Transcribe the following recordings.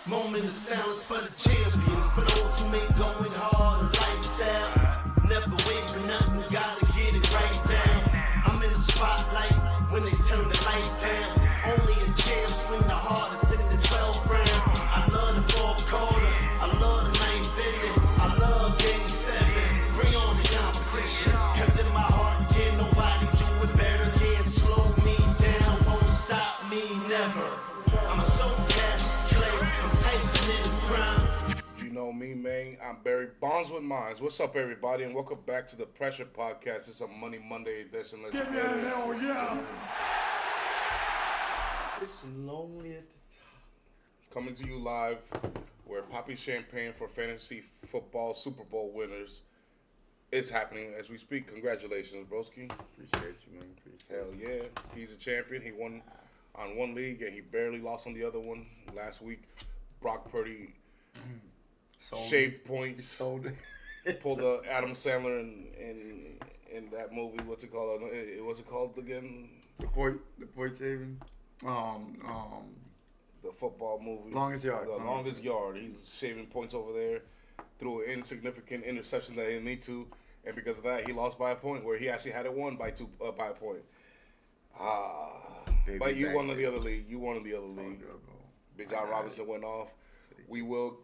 Moment of silence for the champions, for those who make going hard a lifestyle. Never wait for nothing, gotta get it right now. I'm in the spotlight when they turn the lights down. Only a champ swing the hardest in the 12th round. I love the fourth quarter, I love the ninth inning, I love game 7. Bring on the competition, cause in my heart, can nobody do it better. Can't slow me down, won't stop me, never. I'm so Cassius Clay, I'm Tyson in his prime. You know me, man. I'm Barry Bonds with Mines. What's up, everybody, and welcome back to the Pressure Podcast. It's a Money Monday edition. Let's Give get me a it. hell yeah. It's lonely at the top. Coming to you live. We're popping champagne for fantasy football Super Bowl winners. It's happening as we speak. Congratulations, broski. Appreciate you, man. Appreciate Hell yeah. He's a champion. He won on one league, and he barely lost on the other one last week. Brock Purdy shaved points. Sold it. Pulled the Adam Sandler in that movie. What's it called? What's it called again? The point shaving. The football movie. Longest Yard. The longest yard. He's shaving points over there. Threw an insignificant interception that he didn't need to, and because of that, he lost by a point. Where he actually had it won by a point. Baby But you back, won in the baby. other league. You won in the other It's all league. good, bro. Big I John got Robinson it. went off. We will.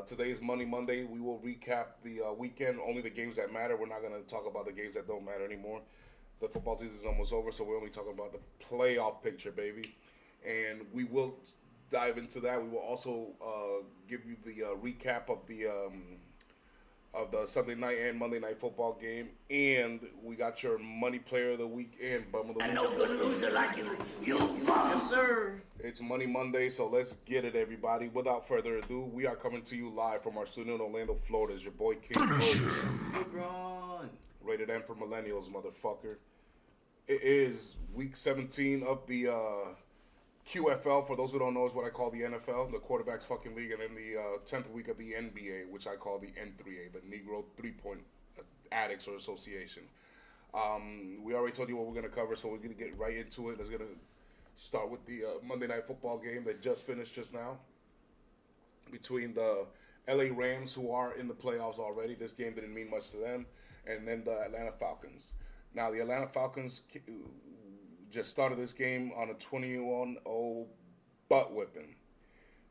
Today's Money Monday. We will recap the weekend. Only the games that matter. We're not going to talk about the games that don't matter anymore. The football season is almost over, so we're only talking about the playoff picture, baby. And we will dive into that. We will also give you the recap of the Sunday night and Monday night football game. And we got your money player of the week and bum of the week. No good loser like you bum. Yes, sir. It's Money Monday, so let's get it, everybody. Without further ado, we are coming to you live from our studio in Orlando, Florida. It's your boy King Logan. LeBron. Rated M for millennials, motherfucker. It is week 17 of the QFL. For those who don't know, is what I call the NFL, the quarterbacks fucking league, and then the 10th week of the NBA, which I call the N3A, the Negro 3-Point Addicts or Association. We already told you what we're going to cover, so we're going to get right into it. Let's get to start with the Monday Night Football game that just finished just now between the LA Rams, who are in the playoffs already. This game didn't mean much to them. And then the Atlanta Falcons. Now, the Atlanta Falcons just started this game on a 21-0 butt whipping.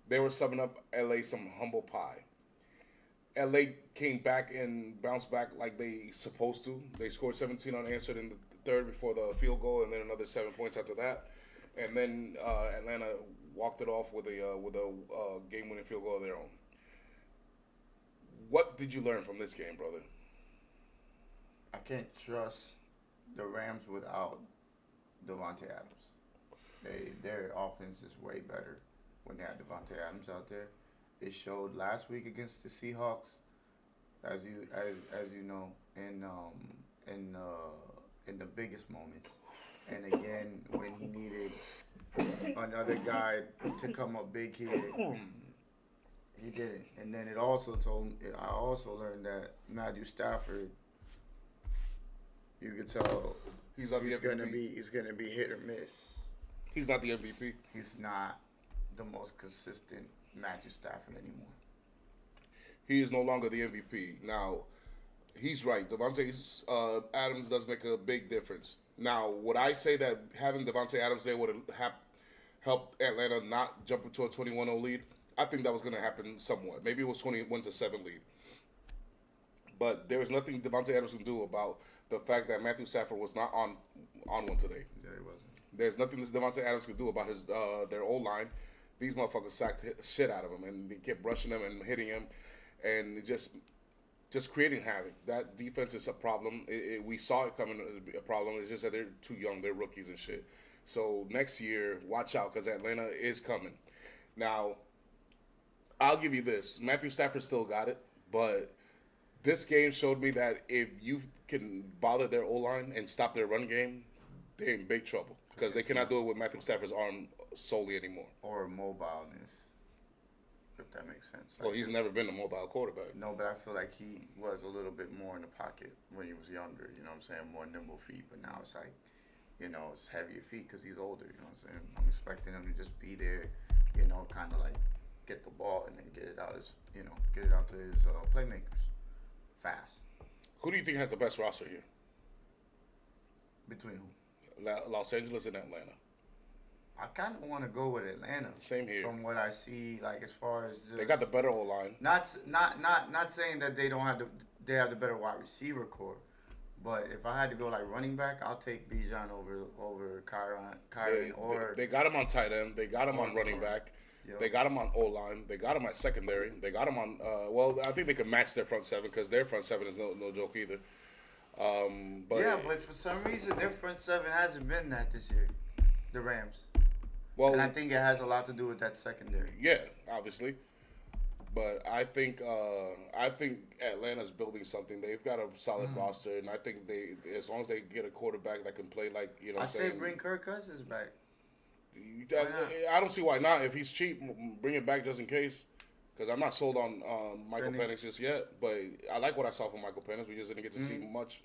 They were subbing up LA some humble pie. LA came back and bounced back like they supposed to. They scored 17 unanswered in the third before the field goal, and then another 7 points after that. And then Atlanta walked it off with a game-winning field goal of their own. What did you learn from this game, brother? I can't trust the Rams without Devontae Adams. Their offense is way better when they had Devontae Adams out there. It showed last week against the Seahawks, as you know, in the biggest moments, and again when he needed another guy to come up big here, he didn't. And then I also learned that Matthew Stafford, you could tell He's not the MVP. he's gonna be hit or miss. He's not the MVP. He's not the most consistent Matthew Stafford anymore. He is no longer the MVP. Now, he's right. Devontae Adams does make a big difference. Now, would I say that having Devontae Adams there would have helped Atlanta not jump into a 21-0 lead? I think that was going to happen somewhat. Maybe it was 21-7 lead. But there was nothing Devontae Adams can do about the fact that Matthew Stafford was not on one today. Yeah, he wasn't. There's nothing that Devontae Adams could do about their O-line. These motherfuckers sacked shit out of him, and they kept brushing him and hitting him, and just creating havoc. That defense is a problem. We saw it coming to be a problem. It's just that they're too young. They're rookies and shit. So next year, watch out, because Atlanta is coming. Now, I'll give you this. Matthew Stafford still got it, but this game showed me that if you can bother their O-line and stop their run game, they're in big trouble, because they cannot do it with Matthew Stafford's arm solely anymore. Or mobileness, if that makes sense. Well, he's never been a mobile quarterback. No, but I feel like he was a little bit more in the pocket when he was younger. You know what I'm saying? More nimble feet. But now it's like, it's heavier feet because he's older. You know what I'm saying? I'm expecting him to just be there, kind of like get the ball and then get it out get it out to his playmakers fast. Who do you think has the best roster here? Between who? Los Angeles and Atlanta. I kind of want to go with Atlanta. Same here. From what I see, like as far as just, They got the better O line. not saying that they don't have they have the better wide receiver core, but if I had to go like running back, I'll take Bijan over Kyron or They got him on tight end. They got him on running back. Yep. They got him on O line. They got him at secondary. They got him on. Well, I think they can match their front seven because their front seven is no joke either. but for some reason their front seven hasn't been that this year. The Rams. Well, And I think it has a lot to do with that secondary. yeah, obviously. But I think Atlanta's building something. They've got a solid roster, and I think as long as they get a quarterback that can play like I I'm say saying, bring Kirk Cousins back. I don't see why not. If he's cheap, bring it back just in case. Because I'm not sold on Michael Penix just yet, but I like what I saw from Michael Penix. We just didn't get to see much.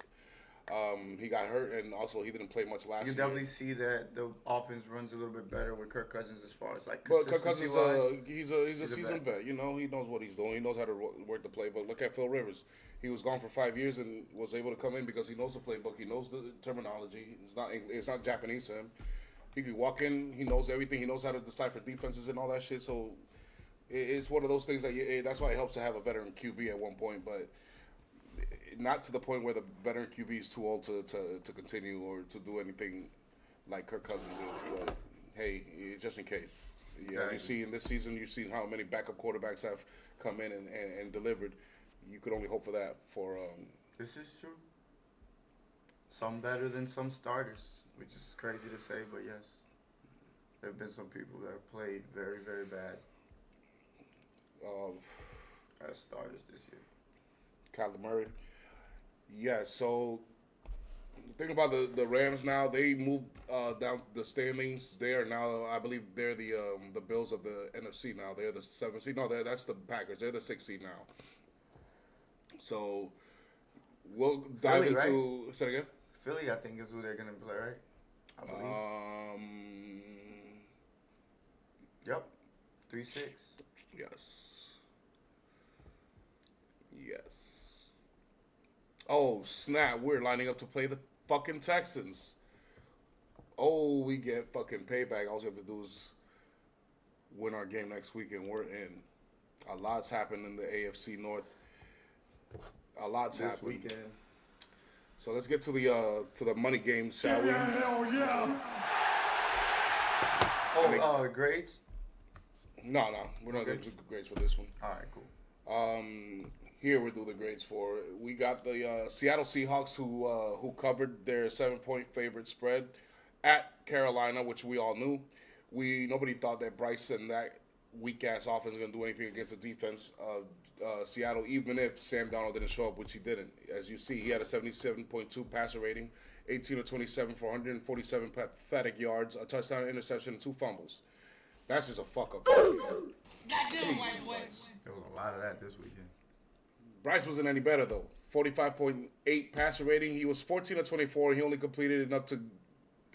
He got hurt, and also he didn't play much last You year. can definitely see that the offense runs a little bit better with Kirk Cousins as far as like But Kirk consistency Cousins, wise. he's a seasoned vet. You know, he knows what he's doing. He knows how to work the playbook. Look at Phil Rivers. He was gone for 5 years and was able to come in because he knows the playbook. He knows the terminology. It's not Japanese to him. He could walk in. He knows everything. He knows how to decipher defenses and all that shit. So it's one of those things that's why it helps to have a veteran QB at one point, but not to the point where the veteran QB is too old to continue or to do anything like Kirk Cousins is. But hey, just in case. Yeah, as you see in this season, you've seen how many backup quarterbacks have come in and delivered. You could only hope for that for. This is true. Some better than some starters, which is crazy to say, but yes. There have been some people that have played very, very bad as starters this year. Kyler Murray. Yeah, so the thing about the Rams now, they moved down the standings. They are now, I believe, they're the Bills of the NFC now. They're the 7th seed. No, that's the Packers. They're the 6th seed now. So we'll dive Philly, into. Say it again. Philly, I think, is who they're going to play, right? I believe. Yep. 3-6. Yes. Yes. Oh, snap. We're lining up to play the fucking Texans. Oh, we get fucking payback. All we have to do is win our game next week and we're in. A lot's happened in the AFC North. A lot's This happened. weekend. So let's get to the money games, shall we? Hell yeah! Oh, grades? No, we're not going to do grades for this one. All right, cool. Here we do the grades for. We got the Seattle Seahawks who covered their 7-point favorite spread at Carolina, which we all knew. Nobody thought that Bryce and that weak ass offense was gonna do anything against the defense of Seattle, even if Sam Darnold didn't show up, which he didn't. As you see, he had a 77.2 passer rating, 18 of 27 for 147 pathetic yards, a touchdown, interception, and 2 fumbles. That's just a fuck up. Goddamn, white boy. There was a lot of that this weekend. Bryce wasn't any better though. 45.8 passer rating. He was 14 of 24. He only completed enough to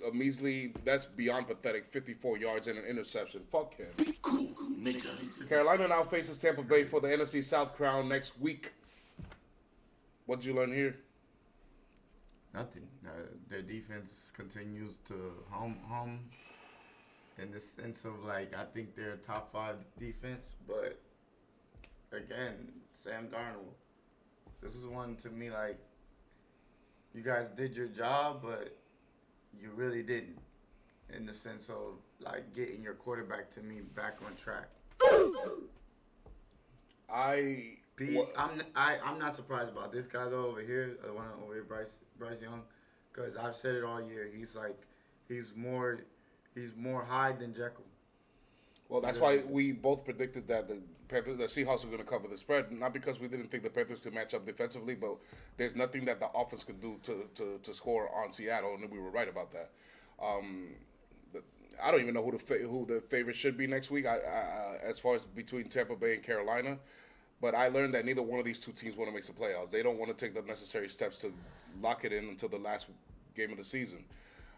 a measly, that's beyond pathetic, 54 yards and an interception. Fuck him. Be cool, nigga. Carolina now faces Tampa Bay for the NFC South crown next week. What did you learn here? Nothing. Their defense continues to hum in the sense of, like, I think they're a top 5 defense, but again, Sam Darnold. This is one to me, like, you guys did your job, but you really didn't, in the sense of, like, getting your quarterback to me back on track. I'm not surprised about this guy though over here, the one over here, Bryce Young, because I've said it all year. He's more Hyde than Jekyll. Well, that's why we both predicted that the Seahawks were going to cover the spread, not because we didn't think the Panthers could match up defensively, but there's nothing that the offense could do to score on Seattle, and we were right about that. I don't even know who the favorite should be next week. As far as between Tampa Bay and Carolina, but I learned that neither one of these two teams want to make the playoffs. They don't want to take the necessary steps to lock it in until the last game of the season.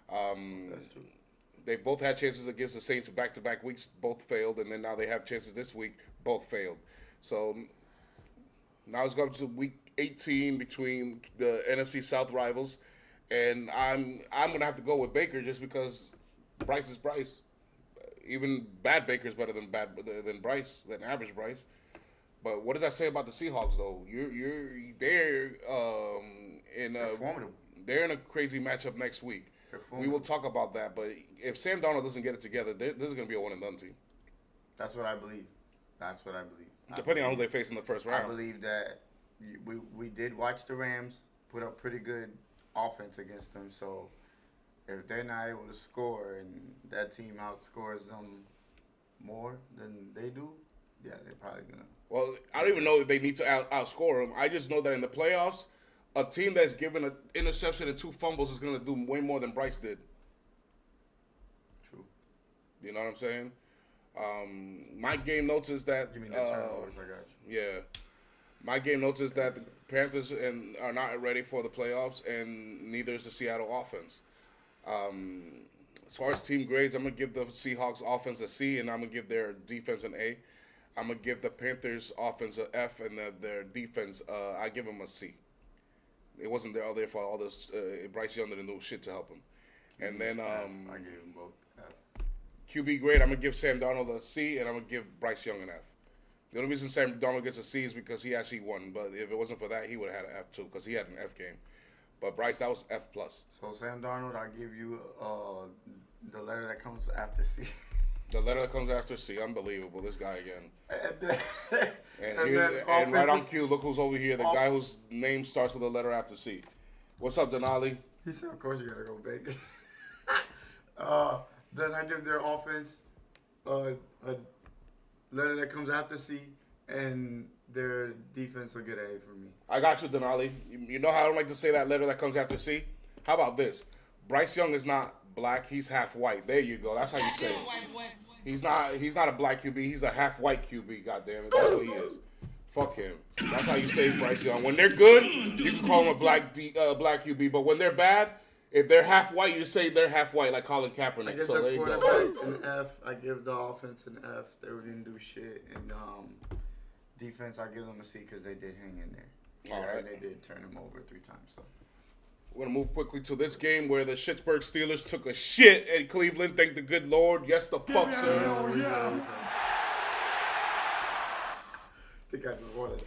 That's true. They both had chances against the Saints back-to-back weeks, both failed, and then now they have chances this week, both failed. So now it's going to week 18 between the NFC South rivals, and I'm gonna have to go with Baker just because Bryce is Bryce. Even bad Baker's better than average Bryce. But what does that say about the Seahawks though? They're in a crazy matchup next week. We will talk about that, but if Sam Darnold doesn't get it together, this is going to be a one and done team. That's what I believe. Depending on who they face in the first round. I believe that we did watch the Rams put up pretty good offense against them. So if they're not able to score and that team outscores them more than they do, yeah, they're probably gonna. Well, I don't even know if they need to outscore them. I just know that in the playoffs, a team that's given an interception and 2 fumbles is going to do way more than Bryce did. True. You know what I'm saying? My game notes is that. You mean the turnovers? I got you. Yeah. My game notes is that the Panthers are not ready for the playoffs, and neither is the Seattle offense. As far as team grades, I'm going to give the Seahawks offense a C, and I'm going to give their defense an A. I'm going to give the Panthers offense an F, and their defense, I give them a C. It wasn't there for all this. Bryce Young didn't do shit to help him. And then I gave them both F. QB grade, I'm going to give Sam Darnold a C, and I'm going to give Bryce Young an F. The only reason Sam Darnold gets a C is because he actually won. But if it wasn't for that, he would have had an F too because he had an F game. But Bryce, that was F+. So Sam Darnold, I give you the letter that comes after C. The letter that comes after C, unbelievable. This guy again. And And right on cue, look who's over here. The guy whose name starts with a letter after C. What's up, Denali? He said, of course you gotta go big. Then I give their offense a letter that comes after C, and their defense will get an A from me. I got you, Denali. You know how I don't like to say that letter that comes after C? How about this? Bryce Young is not black. He's half white. There you go. That's how you say it. He's not a black QB. He's a half white QB. Goddamn it. That's what he is. Fuck him. That's how you say Bryce Young. When they're good, you can call him a black QB. But when they're bad, if they're half white, you say they're half white, like Colin Kaepernick. I give So there the you go. quarterback an F. I give the offense an F. They didn't do shit. And defense, I give them a C because they did hang in there. All right. And they did turn him over 3 times. So. We're going to move quickly to this game where the Pittsburgh Steelers took a shit at Cleveland. Thank the good Lord. Yes, the fuck, sir.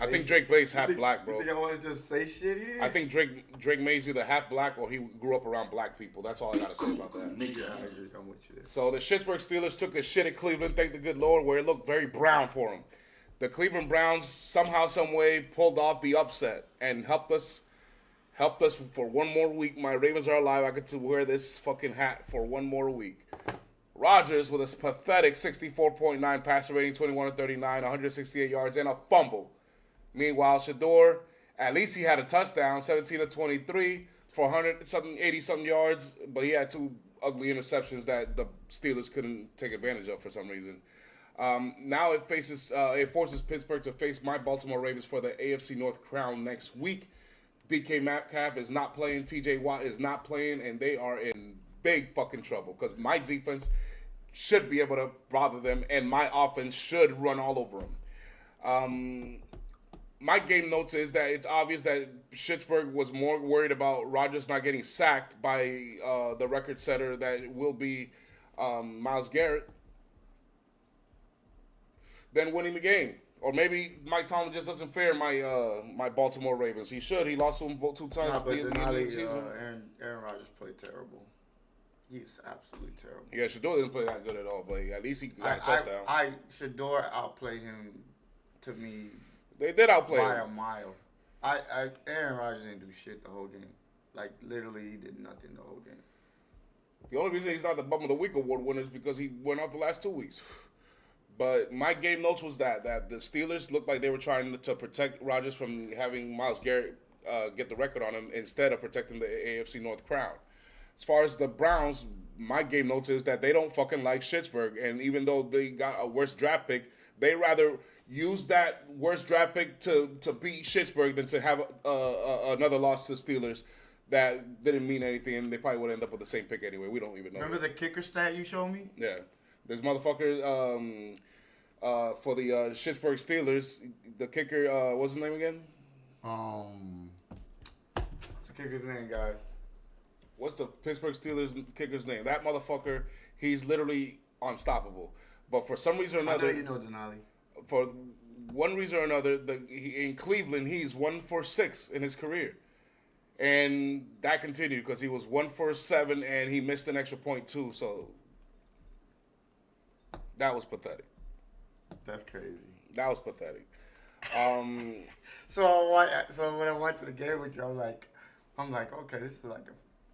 I think Drake Blaze half black, bro. You think I want to just say shit here? I think Drake May's either half black or he grew up around black people. That's all I got to say about that. Nigga. I'm with you there. So the Pittsburgh Steelers took a shit at Cleveland. Thank the good Lord, where it looked very brown for them. The Cleveland Browns somehow, some way pulled off the upset and helped us for one more week. My Ravens are alive. I get to wear this fucking hat for one more week. Rodgers with a pathetic 64.9 passer rating, 21-39, 168 yards, and a fumble. Meanwhile, Shador, at least he had a touchdown, 17-23 for 80-something yards, but he had 2 ugly interceptions that the Steelers couldn't take advantage of for some reason. Now it forces Pittsburgh to face my Baltimore Ravens for the AFC North crown next week. DK Metcalf is not playing, TJ Watt is not playing, and they are in big fucking trouble because my defense should be able to bother them, and my offense should run all over them. My game notes is that it's obvious that Pittsburgh was more worried about Rodgers not getting sacked by the record setter that will be Myles Garrett than winning the game. Or maybe Mike Tomlin just doesn't fear my Baltimore Ravens. He should. He lost to them 2 times in the season. Aaron Rodgers played terrible. He's absolutely terrible. Yeah, Shador didn't play that good at all, but at least he got a touchdown. Shador outplayed him to me. They did outplay by him. a mile. Aaron Rodgers didn't do shit the whole game. Like literally, he did nothing the whole game. The only reason he's not the Bum of the Week award winner is because he went off the last 2 weeks. But my game notes was that the Steelers looked like they were trying to protect Rodgers from having Myles Garrett get the record on him instead of protecting the AFC North crown. As far as the Browns, my game notes is that they don't fucking like Pittsburgh, and even though they got a worse draft pick, they rather use that worst draft pick to beat Pittsburgh than to have another loss to Steelers that didn't mean anything, and they probably would end up with the same pick anyway. We don't even know. Remember the kicker stat you showed me? Yeah. This motherfucker for the Pittsburgh Steelers, the kicker, what's his name again? What's the kicker's name, guys? What's the Pittsburgh Steelers kicker's name? That motherfucker, he's literally unstoppable. But for some reason or I know another, you know Denali. for one reason or another, in Cleveland, he's 1 for 6 in his career. And that continued because he was 1 for 7 and he missed an extra point too. So that was pathetic. That's crazy. That was pathetic. So when I went to the game with you, I'm like, okay, this is like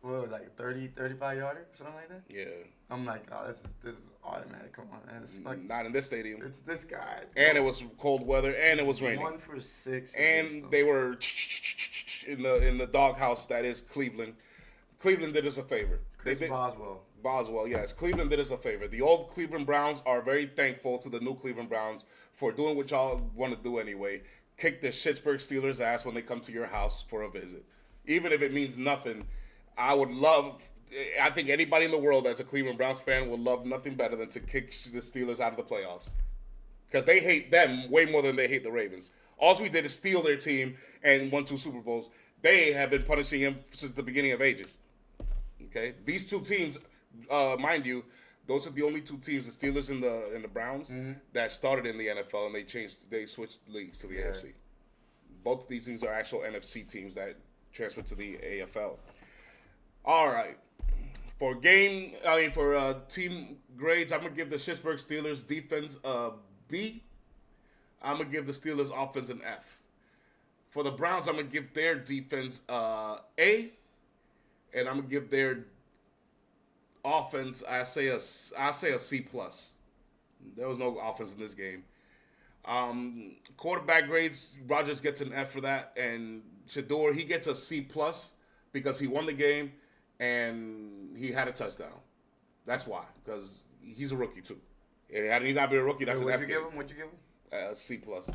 a 30, 35 yarder, something like that. Yeah. I'm like, oh, this is automatic. Come on, man. It's like, Not in this stadium. it's this guy. And it was cold weather and it was raining. 1 for 6. And they were in the doghouse that is Cleveland. Cleveland did us a favor. Chris Boswell. Boswell, yes. Cleveland did us a favor. The old Cleveland Browns are very thankful to the new Cleveland Browns for doing what y'all want to do anyway. Kick the Pittsburgh Steelers' ass when they come to your house for a visit. Even if it means nothing, I think anybody in the world that's a Cleveland Browns fan will love nothing better than to kick the Steelers out of the playoffs. Because they hate them way more than they hate the Ravens. All we did is steal their team and won 2 Super Bowls. They have been punishing him since the beginning of ages. Okay? These 2 teams, mind you, those are the only 2 teams, the Steelers and the Browns, that started in the NFL and they switched leagues to the AFC. Both of these teams are actual NFC teams that transferred to the AFL. All right. For team grades, I'm gonna give the Pittsburgh Steelers defense a B. I'm gonna give the Steelers offense an F. For the Browns, I'm gonna give their defense A, and I'm gonna give their offense I say a C plus. There was no offense in this game. Quarterback grades, Rodgers gets an F for that, and Shador, he gets a C plus because he won the game and he had a touchdown. That's why, because he's a rookie too. And had he not been a rookie, that's an F. What'd you give him? C plus, C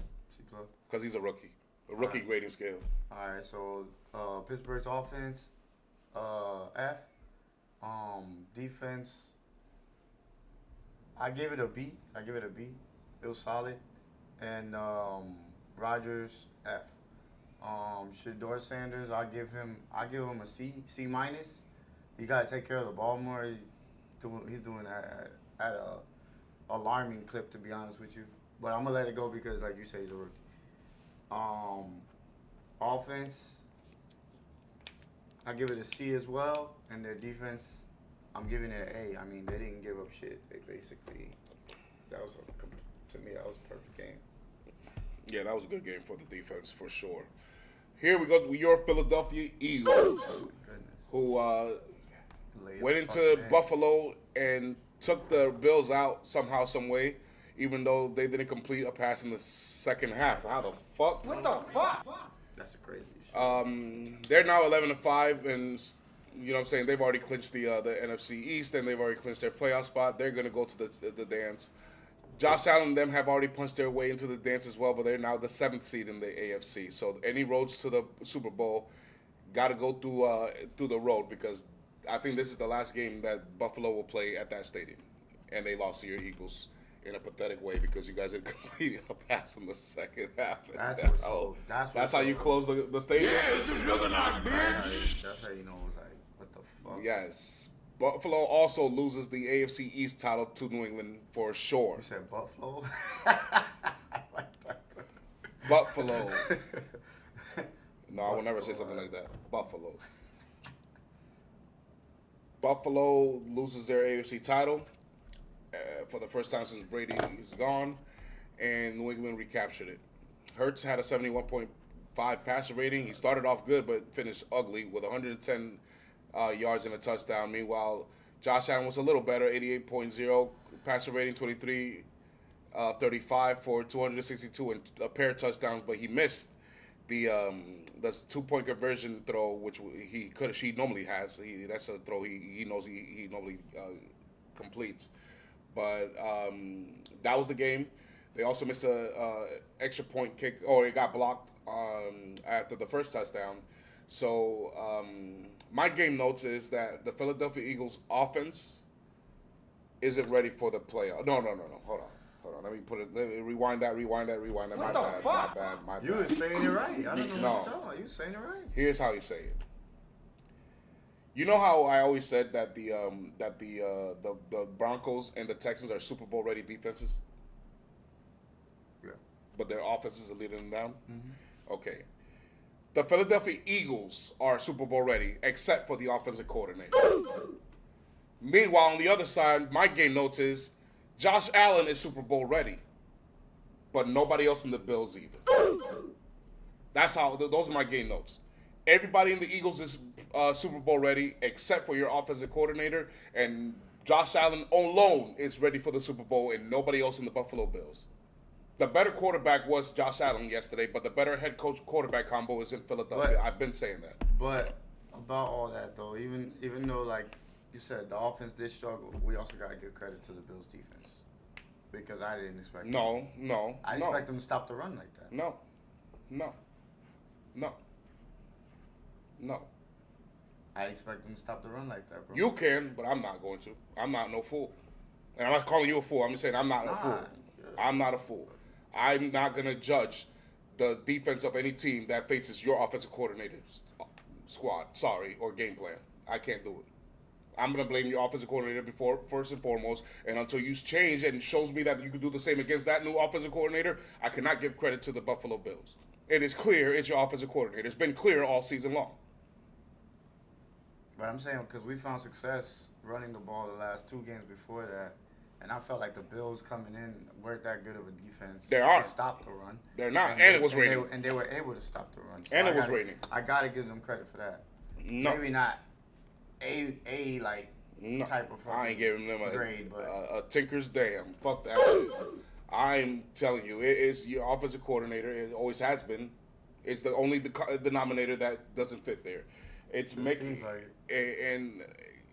plus. because he's a rookie. A rookie grading scale. All right, so Pittsburgh's offense, F. Defense, I give it a B. It was solid. And Rodgers, F. Shador Sanders, I give him a C minus. He got to take care of the ball more. He's doing that at a alarming clip, to be honest with you. But I'm gonna let it go because, like you say, he's a rookie. Offense, I give it a C as well, and their defense, I'm giving it an A. I mean, they didn't give up shit. They basically, to me, that was a perfect game. Yeah, that was a good game for the defense for sure. Here we go with your Philadelphia Eagles, Oh, goodness. who Lay went a into fucking egg. Buffalo and took the Bills out somehow, some way, even though they didn't complete a pass in the second half. How the fuck? What the fuck? That's a crazy shit. They're now 11-5, and you know what I'm saying, they've already clinched the NFC East, and they've already clinched their playoff spot. They're gonna go to the dance. Josh Allen and them have already punched their way into the dance as well, but they're now the 7th seed in the AFC. So any roads to the Super Bowl got to go through the road, because I think this is the last game that Buffalo will play at that stadium, and they lost to your Eagles in a pathetic way because you guys didn't complete a pass in the second half. That's how you close the stadium. That's how you know it was like, what the fuck? Yes. Buffalo also loses the AFC East title to New England for sure. You said Buffalo? Buffalo. No, I will never say something like that. Buffalo. Buffalo loses their AFC title for the first time since Brady is gone, and New England recaptured it. Hurts had a 71.5 passer rating. He started off good, but finished ugly with 110 yards and a touchdown. Meanwhile, Josh Allen was a little better, 88.0 passer rating, 35 for 262 and a pair of touchdowns, but he missed the 2-point conversion throw, which he normally has. That's a throw he knows he normally completes. But that was the game. They also missed a extra point kick, or it got blocked after the first touchdown. So My game notes is that the Philadelphia Eagles offense isn't ready for the playoff. No. Hold on. Let me rewind that. What My the bad. fuck? My bad. You were saying it right. I don't know No. what you're talking about. You saying it right. Here's how you say it. You know how I always said that the Broncos and the Texans are Super Bowl ready defenses, Yeah. but their offenses are leading them down. Mm-hmm. Okay. The Philadelphia Eagles are Super Bowl ready, except for the offensive coordinator. Meanwhile, on the other side, my game notes is Josh Allen is Super Bowl ready, but nobody else in the Bills either. That's how. Those are my game notes. Everybody in the Eagles is Super Bowl ready, except for your offensive coordinator, and Josh Allen alone is ready for the Super Bowl, and nobody else in the Buffalo Bills. The better quarterback was Josh Allen yesterday, but the better head coach quarterback combo is in Philadelphia. But- I've been saying that. But about all that though, even though like you said the offense did struggle, we also gotta give credit to the Bills defense because I didn't expect. No. I didn't expect them to stop the run like that. No. I expect them to stop the run like that, bro. You can, but I'm not going to. I'm not no fool. And I'm not calling you a fool. I'm just saying I'm not a fool. I'm not a fool. I'm not going to judge the defense of any team that faces your offensive coordinator's squad, or game plan. I can't do it. I'm going to blame your offensive coordinator first and foremost, and until you change and shows me that you can do the same against that new offensive coordinator, I cannot give credit to the Buffalo Bills. It is clear it's your offensive coordinator. It's been clear all season long. But I'm saying because we found success running the ball the last 2 games before that, and I felt like the Bills coming in weren't that good of a defense They are. to stop the run. They're not, and it was raining. And they were able to stop the run. And it was raining. I gotta give them credit for that. No. Maybe not a like No, type of I ain't giving them a grade, but a tinker's damn. Fuck that shit. I'm telling you, it is your offensive coordinator. It always has been. It's the only denominator that doesn't fit there. It's making seems like and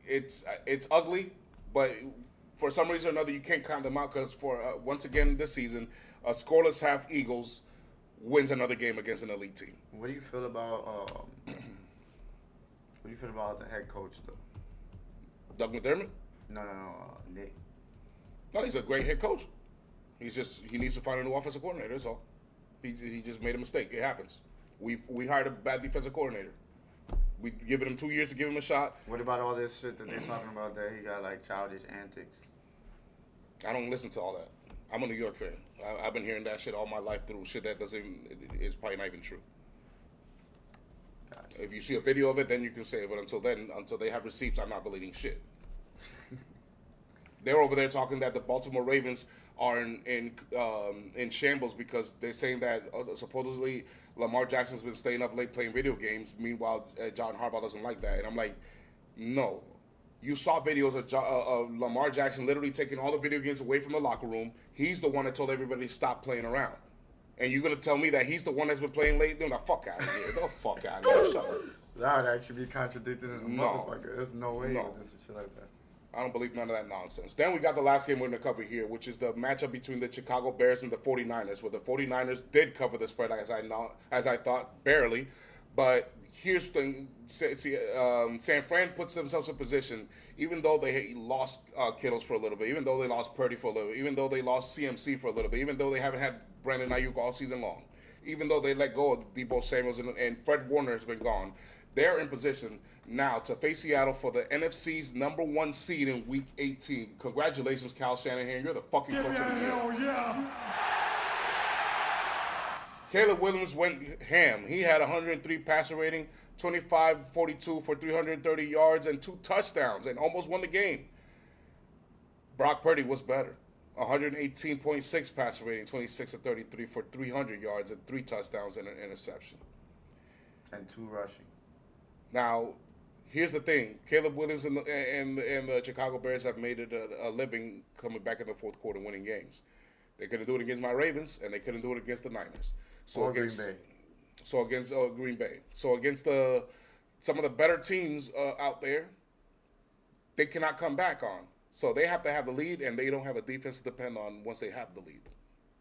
it's ugly, but for some reason or another you can't count them out because for once again this season, a scoreless half Eagles wins another game against an elite team. What do you feel about what do you feel about the head coach though? Doug McDermott? No, Nick. No, he's a great head coach. He needs to find a new offensive coordinator. That's all. He just made a mistake. It happens. We hired a bad defensive coordinator. We given him 2 years to give him a shot. What about all this shit that they're talking about that he got like childish antics? I don't listen to all that. I'm a New York fan. I've been hearing that shit all my life through shit that is probably not even true. Gotcha. If you see a video of it, then you can say it. But until they have receipts, I'm not believing shit. They're over there talking that the Baltimore Ravens are in shambles because they're saying that supposedly Lamar Jackson's been staying up late playing video games. Meanwhile, John Harbaugh doesn't like that. And I'm like, no. You saw videos of Lamar Jackson literally taking all the video games away from the locker room. He's the one that told everybody to stop playing around. And you're going to tell me that he's the one that's been playing late? No, the fuck out of here. The fuck out of here. Shut up. That would actually be contradicting as a No. motherfucker. There's no way No. you would do some shit like that. I don't believe none of that nonsense. Then we got the last game we're going to cover here, which is the matchup between the Chicago Bears and the 49ers, where the 49ers did cover the spread, as I thought, barely. But here's the thing. San Fran puts themselves in position, even though they lost Kittles for a little bit, even though they lost Purdy for a little bit, even though they lost CMC for a little bit, even though they haven't had Brandon Ayuk all season long, even though they let go of Deebo Samuels and Fred Warner has been gone. They're in position now to face Seattle for the NFC's #1 seed in Week 18. Congratulations, Kyle Shanahan. You're the fucking coach of the year. Hell yeah. Caleb Williams went ham. He had 103 passer rating, 25-42 for 330 yards and 2 touchdowns, and almost won the game. Brock Purdy was better. 118.6 passer rating, 26-33 for 300 yards and 3 touchdowns and an interception. And 2 rushing. Now, here's the thing. Caleb Williams and the Chicago Bears have made it a living coming back in the fourth quarter winning games. They couldn't do it against my Ravens, and they couldn't do it against the Niners. Or Green Bay. So against Green Bay. So against some of the better teams out there, they cannot come back on. So they have to have the lead, and they don't have a defense to depend on once they have the lead.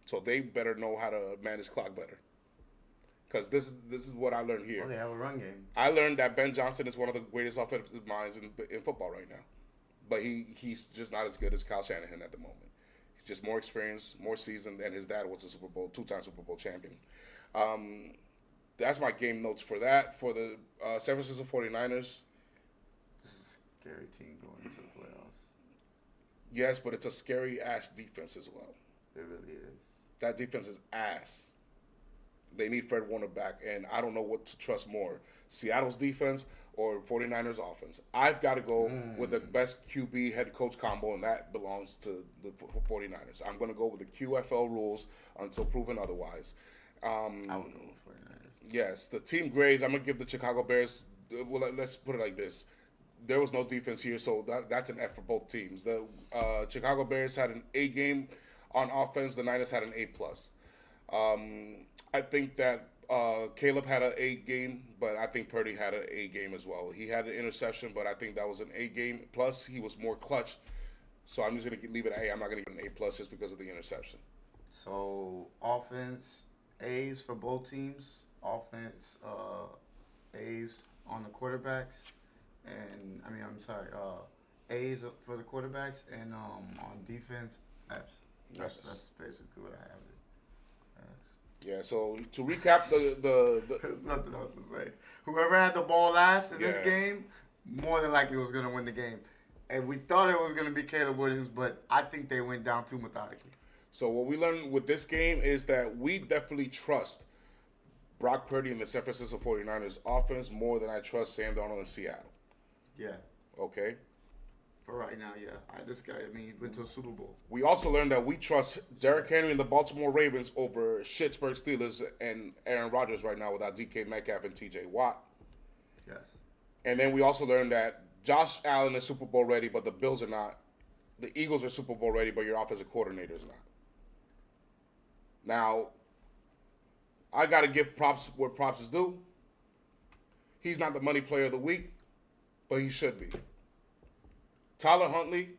So they better know how to manage clock better. Because this is what I learned here. Oh, they have a run game. I learned that Ben Johnson is one of the greatest offensive minds in football right now. But he's just not as good as Kyle Shanahan at the moment. He's just more experienced, more seasoned, and his dad was a two-time Super Bowl champion. That's my game notes for that. For the San Francisco 49ers, This is a scary team going into the playoffs. yes, but it's a scary-ass defense as well. It really is. That defense is ass. They need Fred Warner back, and I don't know what to trust more, Seattle's defense or 49ers offense. I've got to go with the best QB head coach combo, and that belongs to the 49ers. I'm going to go with the QFL rules until proven otherwise. I would go with 49ers. Yes, the team grades, I'm going to give the Chicago Bears, well, let's put it like this. There was no defense here, so that's an F for both teams. The Chicago Bears had an A game on offense. The Niners had an A+. I think that Caleb had an A game, but I think Purdy had an A game as well. He had an interception, but I think that was an A game. Plus, he was more clutch. So I'm just going to leave it at A. I'm not going to give it an A+ just because of the interception. So offense A's for both teams. Offense A's on the quarterbacks, and A's for the quarterbacks, and on defense F's. That's basically what I have. Yeah, so to recap the There's nothing else to say. Whoever had the ball last in Yeah. this game, more than likely was going to win the game. And we thought it was going to be Caleb Williams, but I think they went down too methodically. So what we learned with this game is that we definitely trust Brock Purdy and the San Francisco 49ers offense more than I trust Sam Darnold in Seattle. Yeah. Okay? For right now, yeah. This guy, he went to a Super Bowl. We also learned that we trust Derrick Henry and the Baltimore Ravens over Pittsburgh Steelers and Aaron Rodgers right now without DK Metcalf and TJ Watt. Yes. And then we also learned that Josh Allen is Super Bowl ready, but the Bills are not. The Eagles are Super Bowl ready, but your offensive coordinator is not. Now, I got to give props where props is due. He's not the money player of the week, but he should be. Tyler Huntley,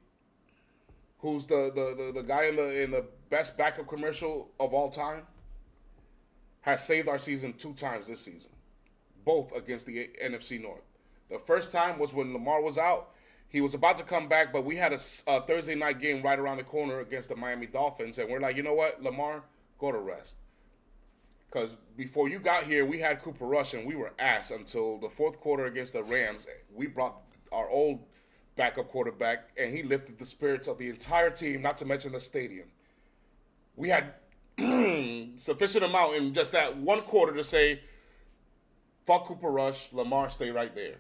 who's the guy in the best backup commercial of all time, has saved our season 2 times this season, both against the NFC North. The first time was when Lamar was out. He was about to come back, but we had a Thursday night game right around the corner against the Miami Dolphins, and we're like, you know what, Lamar, go to rest. Because before you got here, we had Cooper Rush, and we were ass until the fourth quarter against the Rams. We brought our old backup quarterback, and he lifted the spirits of the entire team, not to mention the stadium. We had sufficient amount in just that one quarter to say, fuck Cooper Rush, Lamar, stay right there.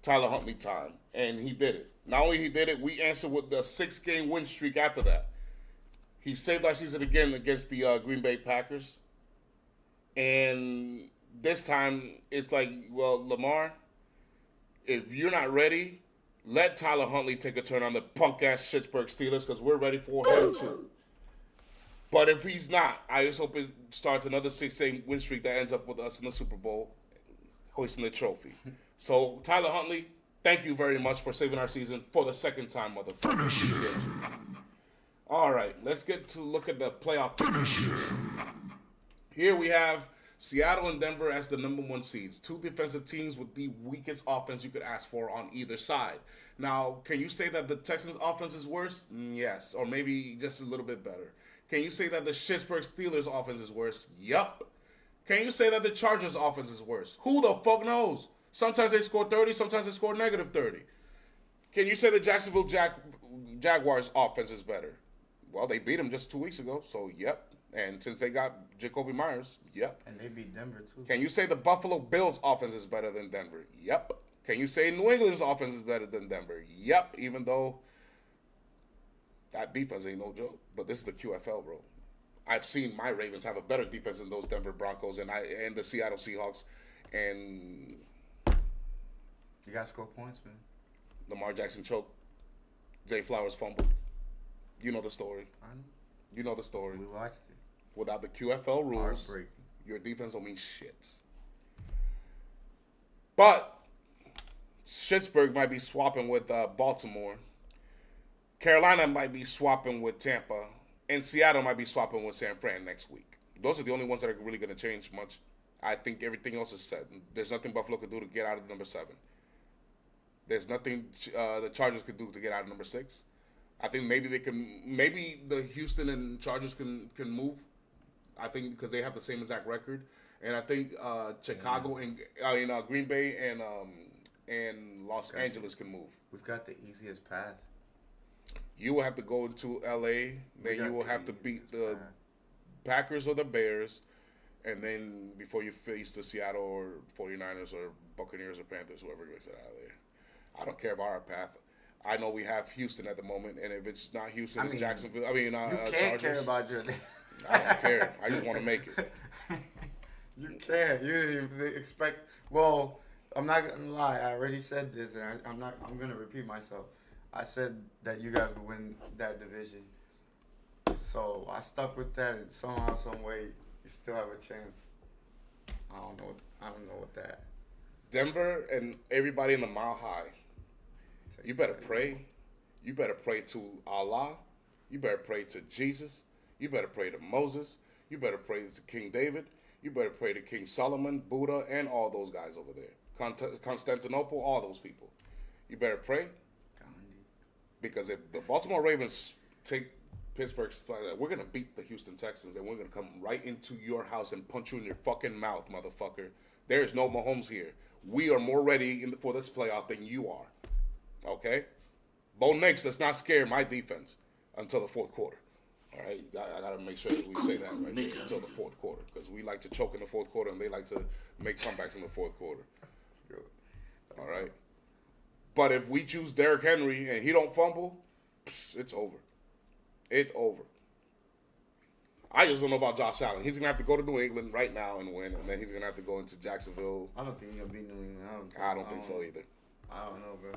Tyler Huntley time. And he did it. Not only he did it, we answered with the 6-game win streak after that. He saved our season again against the Green Bay Packers. And this time, it's like, well, Lamar, if you're not ready, let Tyler Huntley take a turn on the punk-ass Pittsburgh Steelers because we're ready for him too. But if he's not, I just hope it starts another 6-game win streak that ends up with us in the Super Bowl, hoisting the trophy. So, Tyler Huntley, thank you very much for saving our season for the second time, motherfucker. All right, let's get to look at the playoff picture. Here we have Seattle and Denver as the number 1 seeds. 2 defensive teams with the weakest offense you could ask for on either side. Now, can you say that the Texans' offense is worse? Yes, or maybe just a little bit better. Can you say that the Pittsburgh Steelers' offense is worse? Yup. Can you say that the Chargers' offense is worse? Who the fuck knows? Sometimes they score 30, sometimes they score negative 30. Can you say the Jacksonville Jaguars' offense is better? Well, they beat them just 2 weeks ago, so yep. And since they got Jacoby Myers, yep. And they beat Denver, too. Can you say the Buffalo Bills' offense is better than Denver? Yep. Can you say New England's offense is better than Denver? Yep, even though that defense ain't no joke. But this is the QFL, bro. I've seen my Ravens have a better defense than those Denver Broncos and the Seattle Seahawks. And You got to score points, man. Lamar Jackson choked. Zay Flowers fumbled. You know the story. I know. You know the story. We watched it. Without the QFL rules, Heartbreaking. your defense don't mean shit. But Pittsburgh might be swapping with Baltimore. Carolina might be swapping with Tampa. And Seattle might be swapping with San Fran next week. Those are the only ones that are really going to change much I think everything else is set. There's nothing Buffalo could do to get out of number 7. There's nothing the Chargers could do to get out of number 6. I think maybe maybe the Houston and Chargers can move. I think because they have the same exact record, and I think Chicago and Green Bay and Los Angeles can move. We've got the easiest path. You will have to go into LA, then you will have to beat the Packers or the Bears, and then before you face the Seattle or 49ers or Buccaneers or Panthers, whoever gets it out of there. I don't care about our path. I know we have Houston at the moment, and if it's not Houston, it's Jacksonville. You can't Chargers. care about your. I don't care. I just want to make it. You can't. You didn't even expect. Well, I'm not gonna lie. I already said this, and I'm not. I'm gonna repeat myself. I said that you guys would win that division, so I stuck with that. And somehow, some way, you still have a chance. I don't know what that. Denver and everybody in the Mile High. You better pray. You better pray to Allah. You better pray to Jesus. You better pray to Moses. You better pray to King David. You better pray to King Solomon, Buddha, and all those guys over there. Constantinople, all those people. You better pray. Because if the Baltimore Ravens take Pittsburgh, we're going to beat the Houston Texans, and we're going to come right into your house and punch you in your fucking mouth, motherfucker. There is no Mahomes here. We are more ready for this playoff than you are. Okay? Bo Nix, let's not scare my defense until the fourth quarter. All right? I got to make sure that we say that right there, until the fourth quarter, because we like to choke in the fourth quarter, and they like to make comebacks in the fourth quarter. All right? But if we choose Derrick Henry and he don't fumble, it's over. It's over. I just don't know about Josh Allen. He's going to have to go to New England right now and win, and then he's going to have to go into Jacksonville. I don't think he's going to beat New England. I don't think so either. I don't know, bro.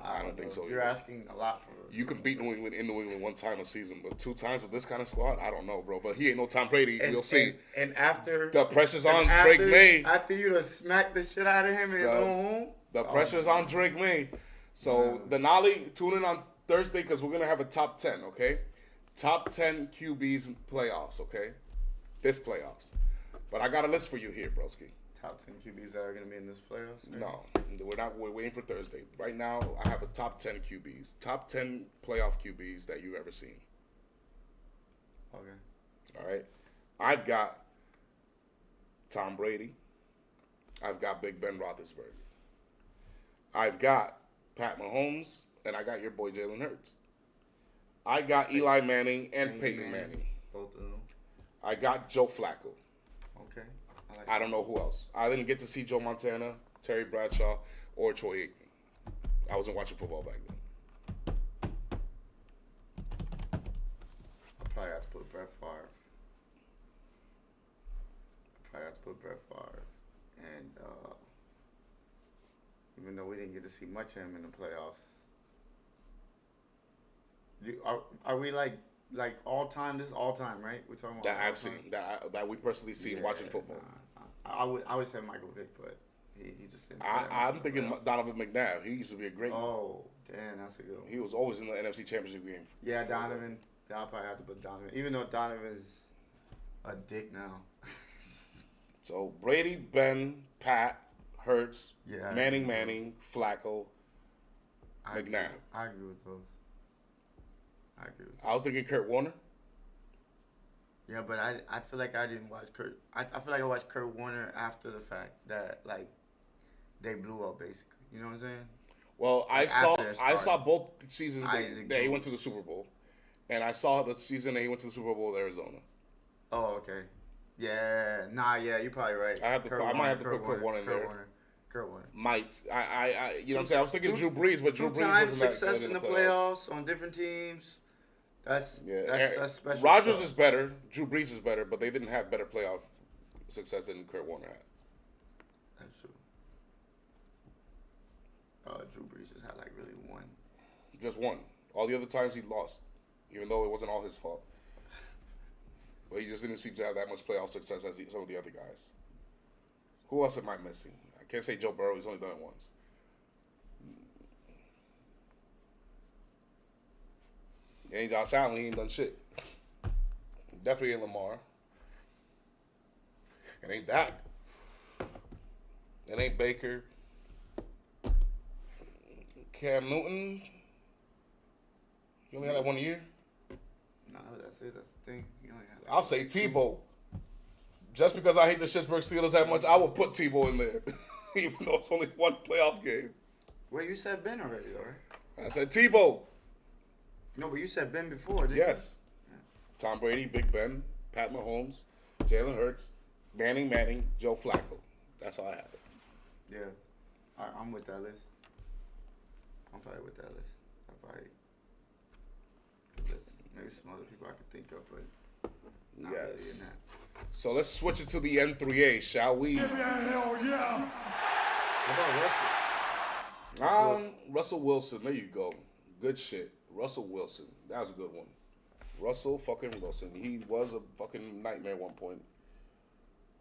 I don't think so either. You're asking a lot for You can beat New England in New England one time a season, but 2 times with this kind of squad, I don't know, bro. But he ain't no Tom Brady. We'll see. And after the pressure's on Drake May. After you to smack the shit out of him in his own home. The pressure's on Drake May. So Denali, tune in on Thursday because we're gonna have a top 10. Okay, top 10 QBs in playoffs. Okay, this playoffs. But I got a list for you here, broski. Top 10 QBs that are gonna be in this playoffs? Right? No, we're not. We're waiting for Thursday. Right now, I have a top 10 QBs, top 10 playoff QBs that you've ever seen. Okay. All right. I've got Tom Brady. I've got Big Ben Roethlisberger. I've got Pat Mahomes, and I got your boy Jalen Hurts. I got Eli Manning and Peyton Manning. Both of them. I got Joe Flacco. Okay. I don't know who else. I didn't get to see Joe Montana, Terry Bradshaw, or Troy Aikman. I wasn't watching football back then. I probably have to put Brett Favre. And even though we didn't get to see much of him in the playoffs. Are we like all time? This is all time, right? We're talking about that I've seen, that we personally seen watching football. I would say Michael Vick, but he just didn't. I'm thinking Donovan McNabb. He used to be a great. Oh, damn, that's a good one. He was always in the NFC Championship game. Yeah, Donovan. I'll probably have to put Donovan, even though Donovan's a dick now. So Brady, Ben, Pat, Hurts, Yeah, Manning, Flacco, McNabb. I agree with those. I was thinking Kurt Warner. Yeah, but I feel like I didn't watch Kurt. I feel like I watched Kurt Warner after the fact that like they blew up basically. You know what I'm saying? Well, I saw both seasons that he went to the Super Bowl, and I saw the season that he went to the Super Bowl with Arizona. Oh, okay. Yeah, you're probably right. I might have to put Kurt Warner in there. Kurt Warner. Might you know what I'm saying? I was thinking Drew Brees, but Drew Brees wasn't that success good in the playoffs on different teams. That's special. Rodgers is better. Drew Brees is better, but they didn't have better playoff success than Kurt Warner had. That's true. Drew Brees just had like really one. Just one. All the other times he lost, even though it wasn't all his fault. But he just didn't seem to have that much playoff success as some of the other guys. Who else am I missing? I can't say Joe Burrow. He's only done it once. Ain't Josh Allen. He ain't done shit. Definitely ain't Lamar. It ain't Dak. It ain't Baker. Cam Newton. You only had that 1 year? No, that's it. That's the thing. You only have I'll say Tebow. Just because I hate the Pittsburgh Steelers that much, I will put Tebow in there. Even though it's only one playoff game. Wait, you said Ben already, all right? I said Tebow. No, but you said Ben before, didn't Yes. Tom Brady, Big Ben, Pat Mahomes, Jalen Hurts, Manning, Joe Flacco. That's all I have. you? Yeah. All right, I'm with that list. I'm probably with that list. I probably. Maybe some other people I could think of, but not really in Yes. that. So let's switch it to the N3A, shall we? What about Russell? Russell Wilson. There you go. Good shit. Russell Wilson. That was a good one. Russell fucking Wilson. He was a fucking nightmare at one point.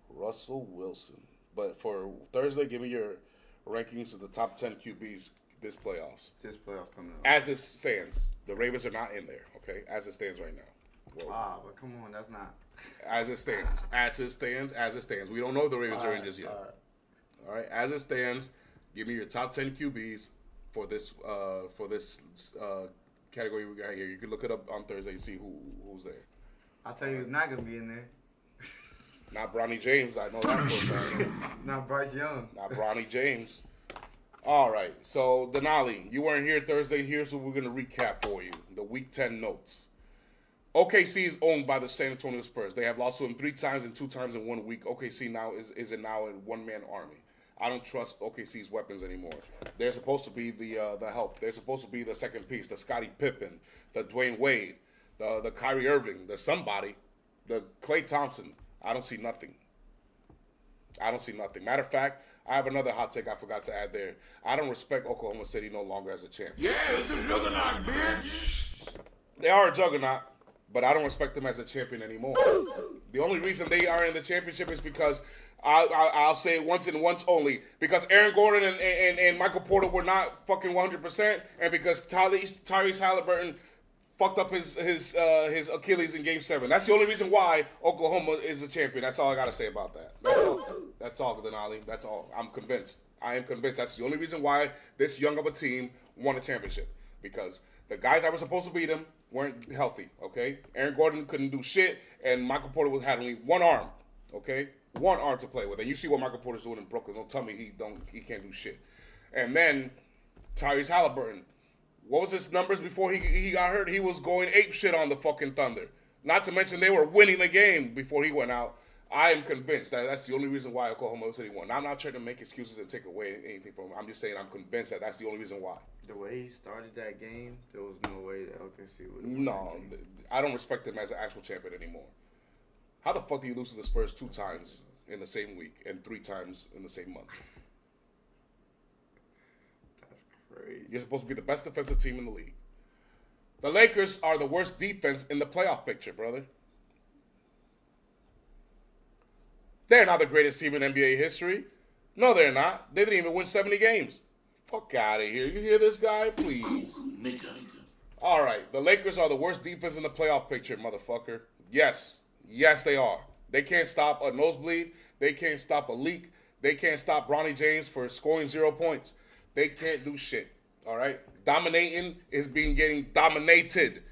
Russell Wilson. But for Thursday, give me your rankings of the top 10 QBs this playoffs. This playoff coming up. As it stands, the Ravens are not in there, okay? As it stands right now. Well, Wow, but come on, that's not. as it stands. As it stands. We don't know if the Ravens are in just yet. All right. As it stands, give me your top 10 QBs for this category we got here. You can look it up on Thursday and see who's there. I'll tell you who's not going to be in there. Not Bronny James, I know that for a fact. Not Bryce Young. Not Bronny James. All right, so Denali, you weren't here Thursday. Here's what we're going to recap for you. The Week 10 notes. OKC is owned by the San Antonio Spurs. They have lost to him 3 times and 2 times in 1 week. OKC now is now a one-man army. I don't trust OKC's weapons anymore. They're supposed to be the help. They're supposed to be the second piece, the Scottie Pippen, the Dwayne Wade, the Kyrie Irving, the somebody, the Klay Thompson. I don't see nothing. Matter of fact, I have another hot take I forgot to add there. I don't respect Oklahoma City no longer as a champion. Yeah, it's a juggernaut, bitch. They are a juggernaut, but I don't respect them as a champion anymore. The only reason they are in the championship is because I'll say it once and once only, because Aaron Gordon and Michael Porter were not fucking 100%, and because Tyrese Halliburton fucked up his Achilles in Game 7. That's the only reason why Oklahoma is a champion. That's all I gotta say about that. That's all, Denali. That's all. I'm convinced. I am convinced that's the only reason why this young of a team won a championship, because the guys that were supposed to beat him weren't healthy. Okay, Aaron Gordon couldn't do shit, and Michael Porter had only one arm. Okay, one arm to play with, and you see what Michael Porter's doing in Brooklyn. Don't tell me he can't do shit. And then Tyrese Halliburton. What was his numbers before he got hurt? He was going ape shit on the fucking Thunder. Not to mention they were winning the game before he went out. I am convinced that that's the only reason why Oklahoma City won. Now, I'm not trying to make excuses and take away anything from him. I'm just saying I'm convinced that that's the only reason why. The way he started that game, there was no way that OKC would have No, I don't respect him as an actual champion anymore. How the fuck do you lose to the Spurs 2 times in the same week and 3 times in the same month? That's crazy. You're supposed to be the best defensive team in the league. The Lakers are the worst defense in the playoff picture, brother. They're not the greatest team in NBA history. No, they're not. They didn't even win 70 games. Fuck out of here. You hear this guy? Please. Nigga. All right. The Lakers are the worst defense in the playoff picture, motherfucker. Yes. Yes, they are. They can't stop a nosebleed. They can't stop a leak. They can't stop Bronny James for scoring 0 points. They can't do shit. All right? Dominating is getting dominated.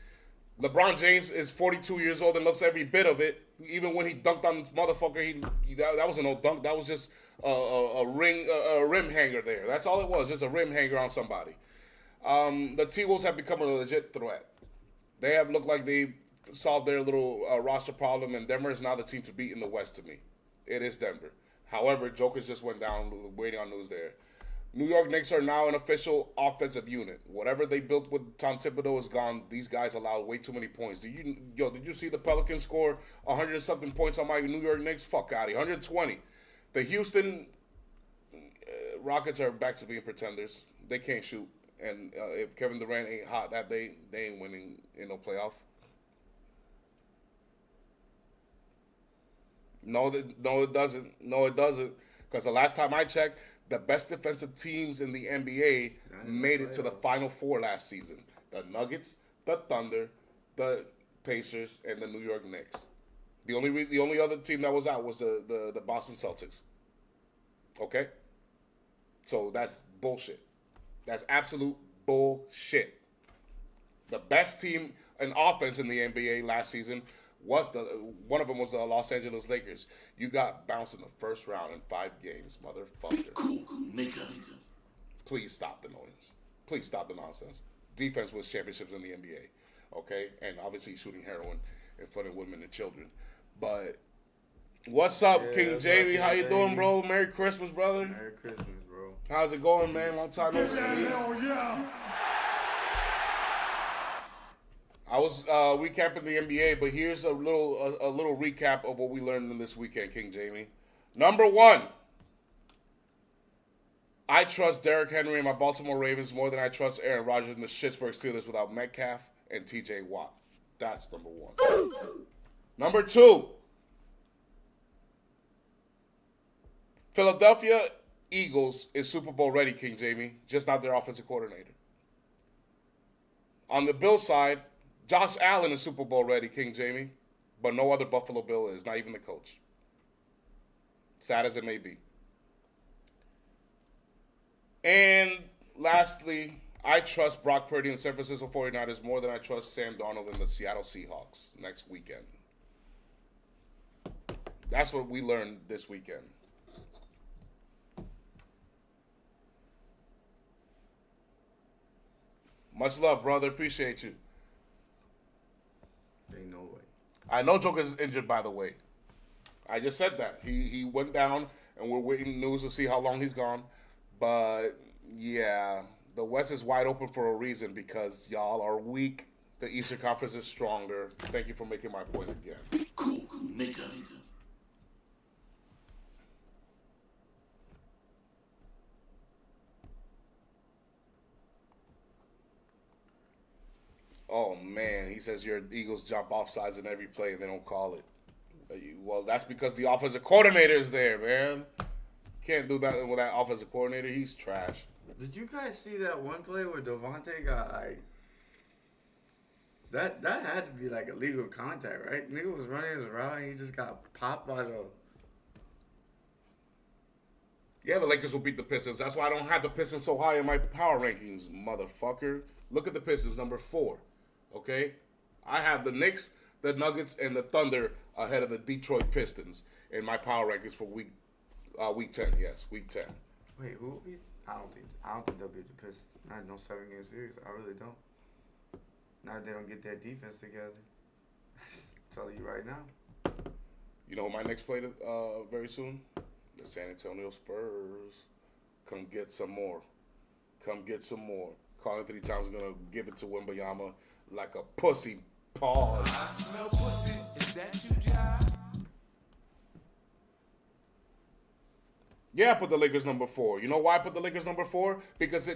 LeBron James is 42 years old and looks every bit of it. Even when he dunked on this motherfucker, that wasn't no dunk. That was just a rim hanger there. That's all it was, just a rim hanger on somebody. The T-Wolves have become a legit threat. They have looked like they solved their little roster problem, and Denver is now the team to beat in the West to me. It is Denver. However, Jokic just went down, waiting on news there. New York Knicks are now an official offensive unit. Whatever they built with Tom Thibodeau is gone. These guys allowed way too many points. Did you see the Pelicans score 100-something points on my New York Knicks? Fuck out of here. 120. The Houston Rockets are back to being pretenders. They can't shoot. And if Kevin Durant ain't hot that day, they ain't winning in no playoff. No, it doesn't. No, it doesn't. Because the last time I checked, the best defensive teams in the NBA made it to the Final Four last season. The Nuggets, the Thunder, the Pacers, and the New York Knicks. The only other team that was out was the Boston Celtics. Okay? So that's bullshit. That's absolute bullshit. The best team in offense in the NBA last season was one of them was the Los Angeles Lakers. You got bounced in the first round in 5 games, motherfucker. Please stop the noise. Please stop the nonsense. Defense wins championships in the NBA, okay? And obviously shooting heroin in front of women and children. But what's up, King Jamie? How you doing, bro? Merry Christmas, brother. Merry Christmas, bro. How's it going, man? Long time no see. Hell yeah. I was recapping the NBA, but here's a little recap of what we learned in this weekend, King Jamie. Number 1, I trust Derrick Henry and my Baltimore Ravens more than I trust Aaron Rodgers and the Pittsburgh Steelers without Metcalf and TJ Watt. That's number 1. Number 2, Philadelphia Eagles is Super Bowl ready, King Jamie, just not their offensive coordinator. On the Bills side, Josh Allen is Super Bowl ready, King Jamie, but no other Buffalo Bill is, not even the coach. Sad as it may be. And lastly, I trust Brock Purdy and the San Francisco 49ers more than I trust Sam Darnold and the Seattle Seahawks next weekend. That's what we learned this weekend. Much love, brother. Appreciate you. Ain't no way. I know Joker's injured, by the way. I just said that. He went down, and we're waiting news to see how long he's gone. But, yeah, the West is wide open for a reason because y'all are weak. The Eastern Conference is stronger. Thank you for making my point again. Cool, nigga. Oh, man. He says your Eagles jump off sides in every play and they don't call it. Well, that's because the offensive coordinator is there, man. Can't do that with that offensive coordinator. He's trash. Did you guys see that one play where Devontae got like that had to be like illegal contact, right? Nigga was running his route and he just got popped by the. Yeah, the Lakers will beat the Pistons. That's why I don't have the Pistons so high in my power rankings, motherfucker. Look at the Pistons, number 4. Okay? I have the Knicks, the Nuggets, and the Thunder ahead of the Detroit Pistons in my power rankings for week 10. Yes, week 10. Wait, who will beat? I don't think they'll beat the Pistons. Not no 7-game series. I really don't. Not if they don't get their defense together. Tell you right now. You know who my Knicks play very soon? The San Antonio Spurs. Come get some more. Come get some more. Karl Anthony Towns is going to give it to Wembanyama like a pussy. Pause. I smell pussy. Is that you, John? Yeah, I put the Lakers number 4. You know why I put the Lakers number 4? Because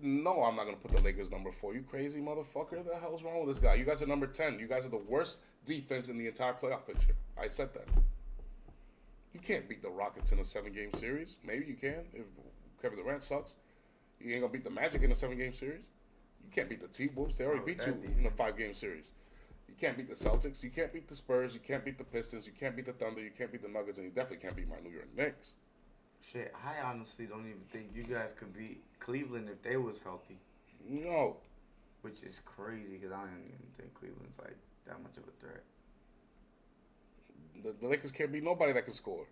no, I'm not going to put the Lakers number 4. You crazy motherfucker? The hell's wrong with this guy? You guys are number 10. You guys are the worst defense in the entire playoff picture. I said that. You can't beat the Rockets in a 7-game series. Maybe you can if Kevin Durant sucks. You ain't going to beat the Magic in a 7-game series. You can't beat the T-Wolves. They already beat you in a 5-game series. You can't beat the Celtics. You can't beat the Spurs. You can't beat the Pistons. You can't beat the Thunder. You can't beat the Nuggets. And you definitely can't beat my New York Knicks. Shit, I honestly don't even think you guys could beat Cleveland if they was healthy. No. Which is crazy because I don't even think Cleveland's like that much of a threat. The Lakers can't beat nobody that can score.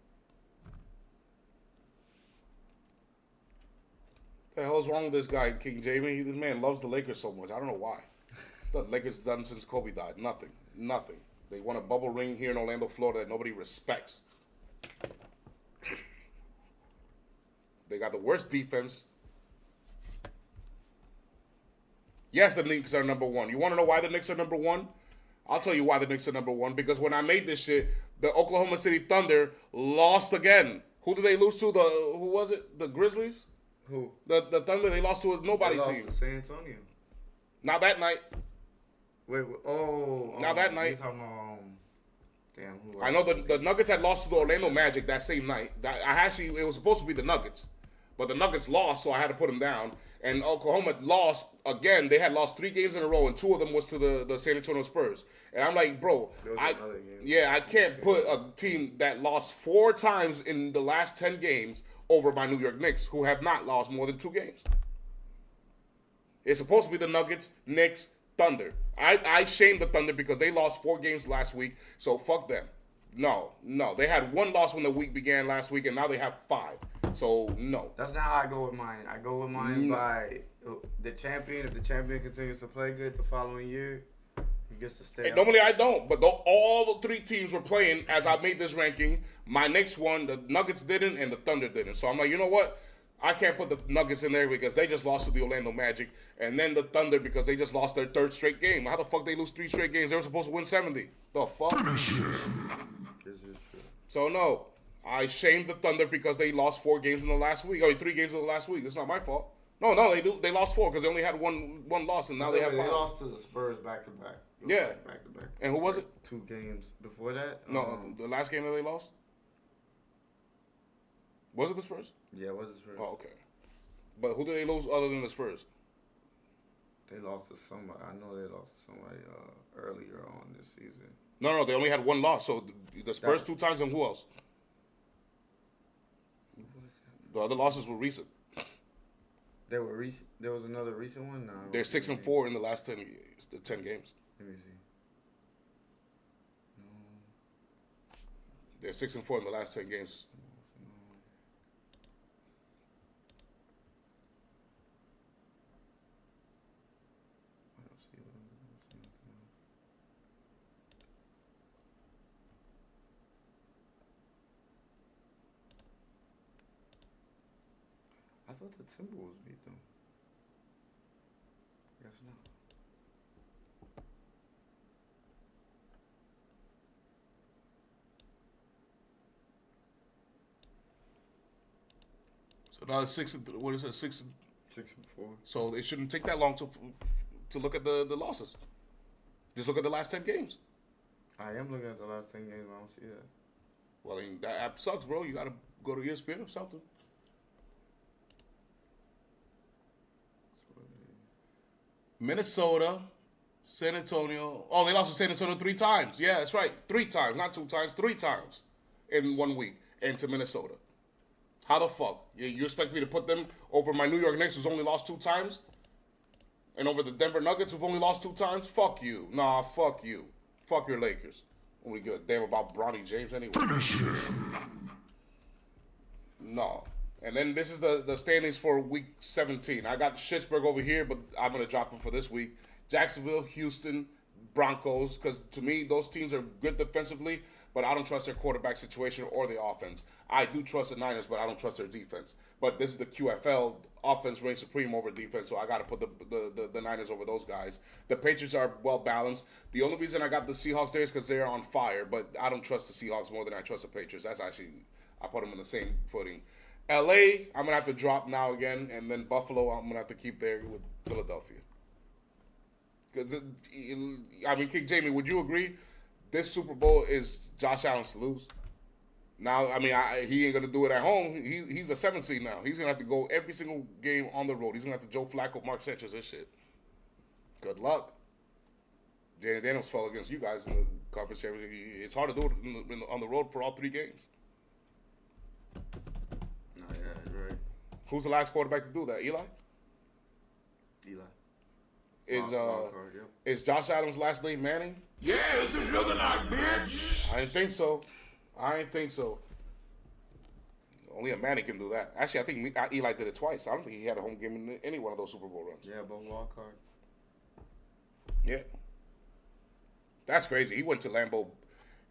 The hell's wrong with this guy, King Jamie? This man loves the Lakers so much. I don't know why. The Lakers done since Kobe died. Nothing. Nothing. They won a bubble ring here in Orlando, Florida that nobody respects. They got the worst defense. Yes, the Knicks are number 1. You want to know why the Knicks are number 1? I'll tell you why the Knicks are number 1. Because when I made this shit, the Oklahoma City Thunder lost again. Who did they lose to? Who was it? The Grizzlies? Who? The Thunder, they lost to a nobody They lost team. to San Antonio. Not that night. Wait, Now that night. You talking about, damn, who? I know the Nuggets had lost to the Orlando Magic that same night. It was supposed to be the Nuggets. But the Nuggets lost, so I had to put them down. And Oklahoma lost again. They had lost 3 games in a row, and 2 of them was to the San Antonio Spurs. And I'm like, bro, I can't put a team that lost 4 times in the last 10 games over my New York Knicks, who have not lost more than 2 games. It's supposed to be the Nuggets, Knicks, Thunder. I shamed the Thunder because they lost 4 games last week, so fuck them. No. They had 1 loss when the week began last week, and now they have 5. So, no. That's not how I go with mine. I go with mine by the champion. If the champion continues to play good the following year, he gets to stay. Normally I don't, but all the 3 teams were playing as I made this ranking. My Knicks won, the Nuggets didn't, and the Thunder didn't. So I'm like, you know what? I can't put the Nuggets in there because they just lost to the Orlando Magic, and then the Thunder because they just lost their 3rd straight game. How the fuck they lose 3 straight games? They were supposed to win 70. The fuck? This is true. So no, I shamed the Thunder because they lost 4 games in the last week. Or 3 games in the last week. It's not my fault. No, they lost 4 because they only had one loss, and now they have 5. They lost to the Spurs back to back. Yeah. Back to back. And who was it? 2 games before that. No, the last game that they lost. Was it the Spurs? Yeah, it was the Spurs. Oh, okay. But who did they lose other than the Spurs? They lost to somebody. I know they lost to somebody earlier on this season. No, they only had 1 loss. So the Spurs 2 times, and who else? The other losses were recent. They were recent. There was another recent one. No, They're 6-4 in the last 10 games. Let me see. They're 6-4 in the last 10 games. I thought the Timberwolves beat them. Guess not. So now it's 6. What is it? 6. 6-4. So it shouldn't take that long to look at the losses. Just look at the last 10 games. I am looking at the last 10 games. I don't see that. Well, I mean, that app sucks, bro. You gotta go to ESPN or something. Minnesota, San Antonio. Oh, they lost to San Antonio 3 times. Yeah, that's right. 3 times, not 2 times, 3 times in 1 week. And to Minnesota. How the fuck? You expect me to put them over my New York Knicks, who's only lost 2 times? And over the Denver Nuggets, who've only lost 2 times? Fuck you. Nah, fuck you. Fuck your Lakers. We give a damn about Bronny James anyway. No. And then this is the standings for week 17. I got Schittsburg over here, but I'm going to drop them for this week. Jacksonville, Houston, Broncos, because to me, those teams are good defensively, but I don't trust their quarterback situation or the offense. I do trust the Niners, but I don't trust their defense. But this is the QFL. Offense reigns supreme over defense, so I got to put the Niners over those guys. The Patriots are well-balanced. The only reason I got the Seahawks there is because they're on fire, but I don't trust the Seahawks more than I trust the Patriots. That's actually, I put them in the same footing. LA, I'm going to have to drop now again, and then Buffalo, I'm going to have to keep there with Philadelphia. Because, I mean, King Jamie, would you agree? This Super Bowl is Josh Allen's to lose. Now, I mean, he ain't going to do it at home. He's a 7th seed now. He's going to have to go every single game on the road. He's going to have to Joe Flacco, Mark Sanchez, this shit. Good luck. Jalen Daniels fell against you guys in the conference championship. It's hard to do it on the road for all 3 games. No, yeah, you're right. Who's the last quarterback to do that? Eli? Wild card, yep. Is Josh Adams' last name Manning? Yeah, it's a juggernaut, bitch. I didn't think so. Only a Manning can do that. Actually, I think Eli did it twice. I don't think he had a home game in any one of those Super Bowl runs. Yeah, both wild card. Yeah. That's crazy. He went to Lambeau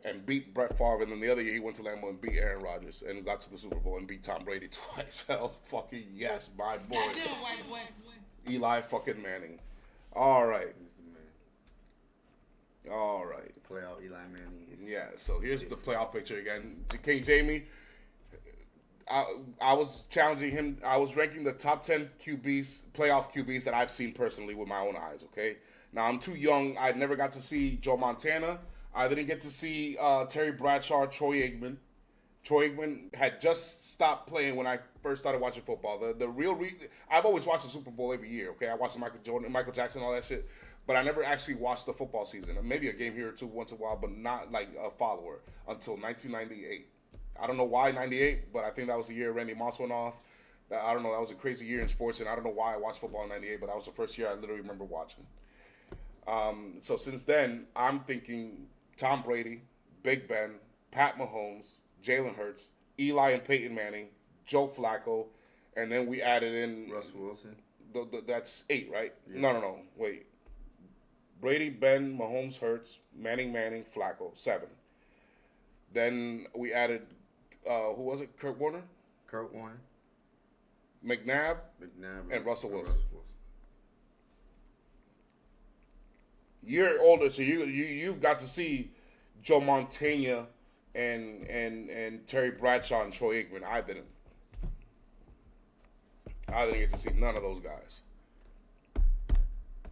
and beat Brett Favre, and then the other year he went to Lambeau and beat Aaron Rodgers and got to the Super Bowl and beat Tom Brady twice. Hell, fucking yes, my boy. Eli fucking Manning. All right. Playoff Eli Manning. Yeah, so here's the playoff picture again. King Jamie, I was challenging him. I was ranking the top 10 QBs, playoff QBs that I've seen personally with my own eyes, okay? Now, I'm too young. I never got to see Joe Montana. I didn't get to see Terry Bradshaw, Troy Aikman. Troy Aikman had just stopped playing when I first started watching football. I've always watched the Super Bowl every year, okay? I watched the Michael Jordan, Michael Jackson, all that shit. But I never actually watched the football season. Maybe a game here or two once in a while, but not like a follower until 1998. I don't know why 98, but I think that was the year Randy Moss went off. I don't know. That was a crazy year in sports, and I don't know why I watched football in '98, but that was the first year I literally remember watching. So since then, I'm thinking Tom Brady, Big Ben, Pat Mahomes, Jalen Hurts, Eli and Peyton Manning, Joe Flacco, and then we added in Russell Wilson. That's 8, right? Yeah. No. Wait. Brady, Ben, Mahomes, Hurts, Manning, Flacco, 7. Then we added, who was it? Kurt Warner, McNabb, and Russell Wilson. You're older, so you got to see Joe Montana and Terry Bradshaw and Troy Aikman. I didn't get to see none of those guys.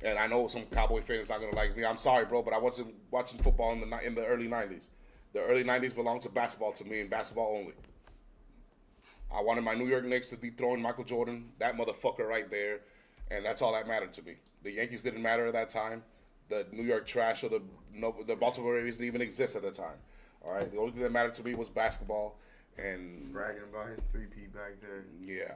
And I know some Cowboy fans not gonna like me. I'm sorry, bro, but I wasn't watching football in the early '90s. The early '90s belonged to basketball to me, and basketball only. I wanted my New York Knicks to dethrone Michael Jordan, that motherfucker right there, and that's all that mattered to me. The Yankees didn't matter at that time. The New York Trash or the Baltimore Ravens didn't even exist at the time. All right, the only thing that mattered to me was basketball, and Bragging about his 3P back there. yeah.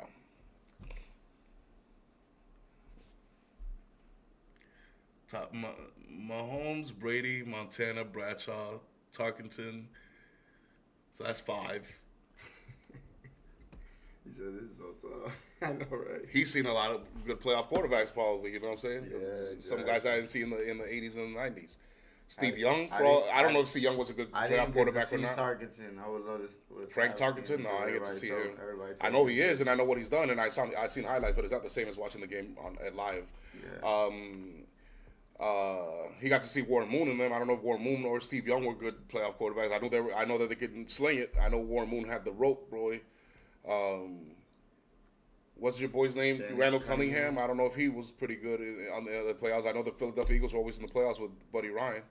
Top Mahomes, Brady, Montana, Bradshaw, Tarkenton. So that's 5. He said, "This is so tough." I know, right? He's seen a lot of good playoff quarterbacks, probably. You know what I'm saying? Yeah, Some exactly. guys I didn't see in the 80s and the 90s. Steve I Young, didn't- I don't know if Steve Young was a good I playoff didn't get to quarterback see or not. Tarkenton. I would love to. Frank Tarkenton? No, I didn't get to see him. I know he is, and I know what he's done, and I seen highlights, but it's not the same as watching the game at live. Yeah. He got to see Warren Moon in them. I don't know if Warren Moon or Steve Young were good playoff quarterbacks. I know that they could sling it. I know Warren Moon had the rope, boy. What's your boy's name? Randall Cunningham. I don't know if he was pretty good on the other playoffs. I know the Philadelphia Eagles were always in the playoffs with Buddy Ryan.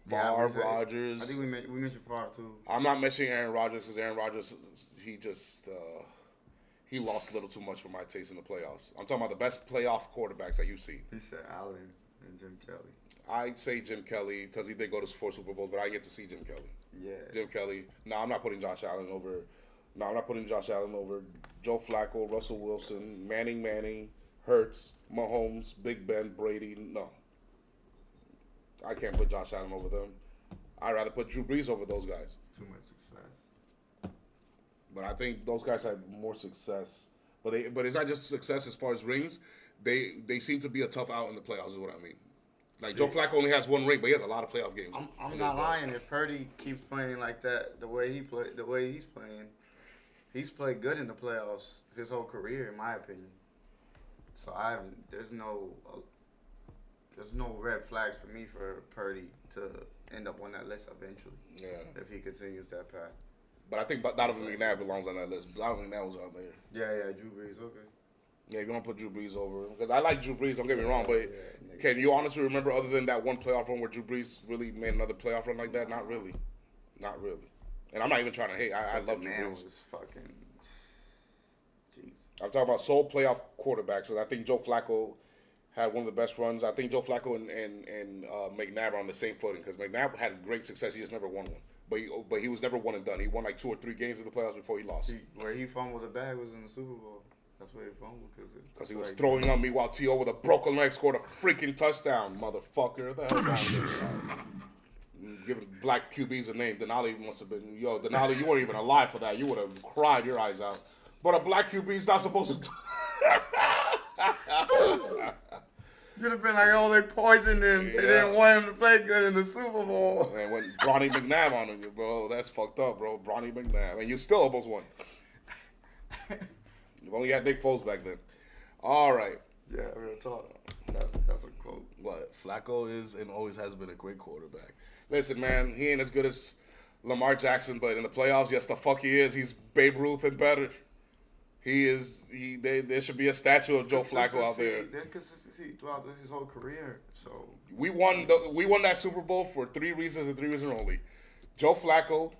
Favre, Rodgers. I think we mentioned Favre too. I'm not mentioning Aaron Rodgers because Aaron Rodgers, he lost a little too much for my taste in the playoffs. I'm talking about the best playoff quarterbacks that you've seen. He said Allen and Jim Kelly. I'd say Jim Kelly because he did go to 4 Super Bowls, but I get to see Jim Kelly. Yeah. Jim Kelly. No, I'm not putting Josh Allen over. No, I'm not putting Josh Allen over Joe Flacco, Russell Wilson, Manning, Hurts, Mahomes, Big Ben, Brady. No. I can't put Josh Allen over them. I'd rather put Drew Brees over those guys. Too much success. But I think those guys had more success. But it's not just success as far as rings. They seem to be a tough out in the playoffs is what I mean. Like Joe Flacco only has 1 ring, but he has a lot of playoff games. I'm not lying. If Purdy keeps playing like that, the way he's playing, he's played good in the playoffs his whole career, in my opinion. So there's no red flags for me for Purdy to end up on that list eventually. Yeah. If he continues that path. But I think Donovan McNabb belongs on that list. Donovan McNabb was on there. Yeah, Drew Brees, okay. Yeah, you don't put Drew Brees over him. Because I like Drew Brees, don't get me wrong, but can you honestly remember other than that one playoff run where Drew Brees really made another playoff run like that? Not really. Not really. And I'm not even trying to hate. I love Drew Brees. Was fucking... Jeez. I'm talking about sole playoff quarterbacks. And I think Joe Flacco had one of the best runs. I think Joe Flacco and McNabb are on the same footing because McNabb had great success. He just never won one. But he was never one and done. He won like 2 or 3 games in the playoffs before he lost. Where he fumbled the bag was in the Super Bowl. That's where he fumbled because he was throwing on me while T.O. with a broken leg scored a freaking touchdown, motherfucker. What the hell's wrong with this? Giving black QBs a name. Denali must have been, Denali, you weren't even alive for that. You would have cried your eyes out. But a black QB's not supposed to do You'd have been like, oh, they poisoned him. Yeah. They didn't want him to play good in the Super Bowl. And when Bronny McNabb on you, bro, that's fucked up, bro. Bronny McNabb. And you still almost won. You only had Nick Foles back then. All right. Yeah, real talk. That's a quote. What? Flacco is and always has been a great quarterback. Listen, man, he ain't as good as Lamar Jackson, but in the playoffs, yes, the fuck he is. He's Babe Ruth and better. He is. There should be a statue of Joe Flacco out there. There's consistency throughout his whole career. So We won that Super Bowl for 3 reasons and 3 reasons only. Joe Flacco,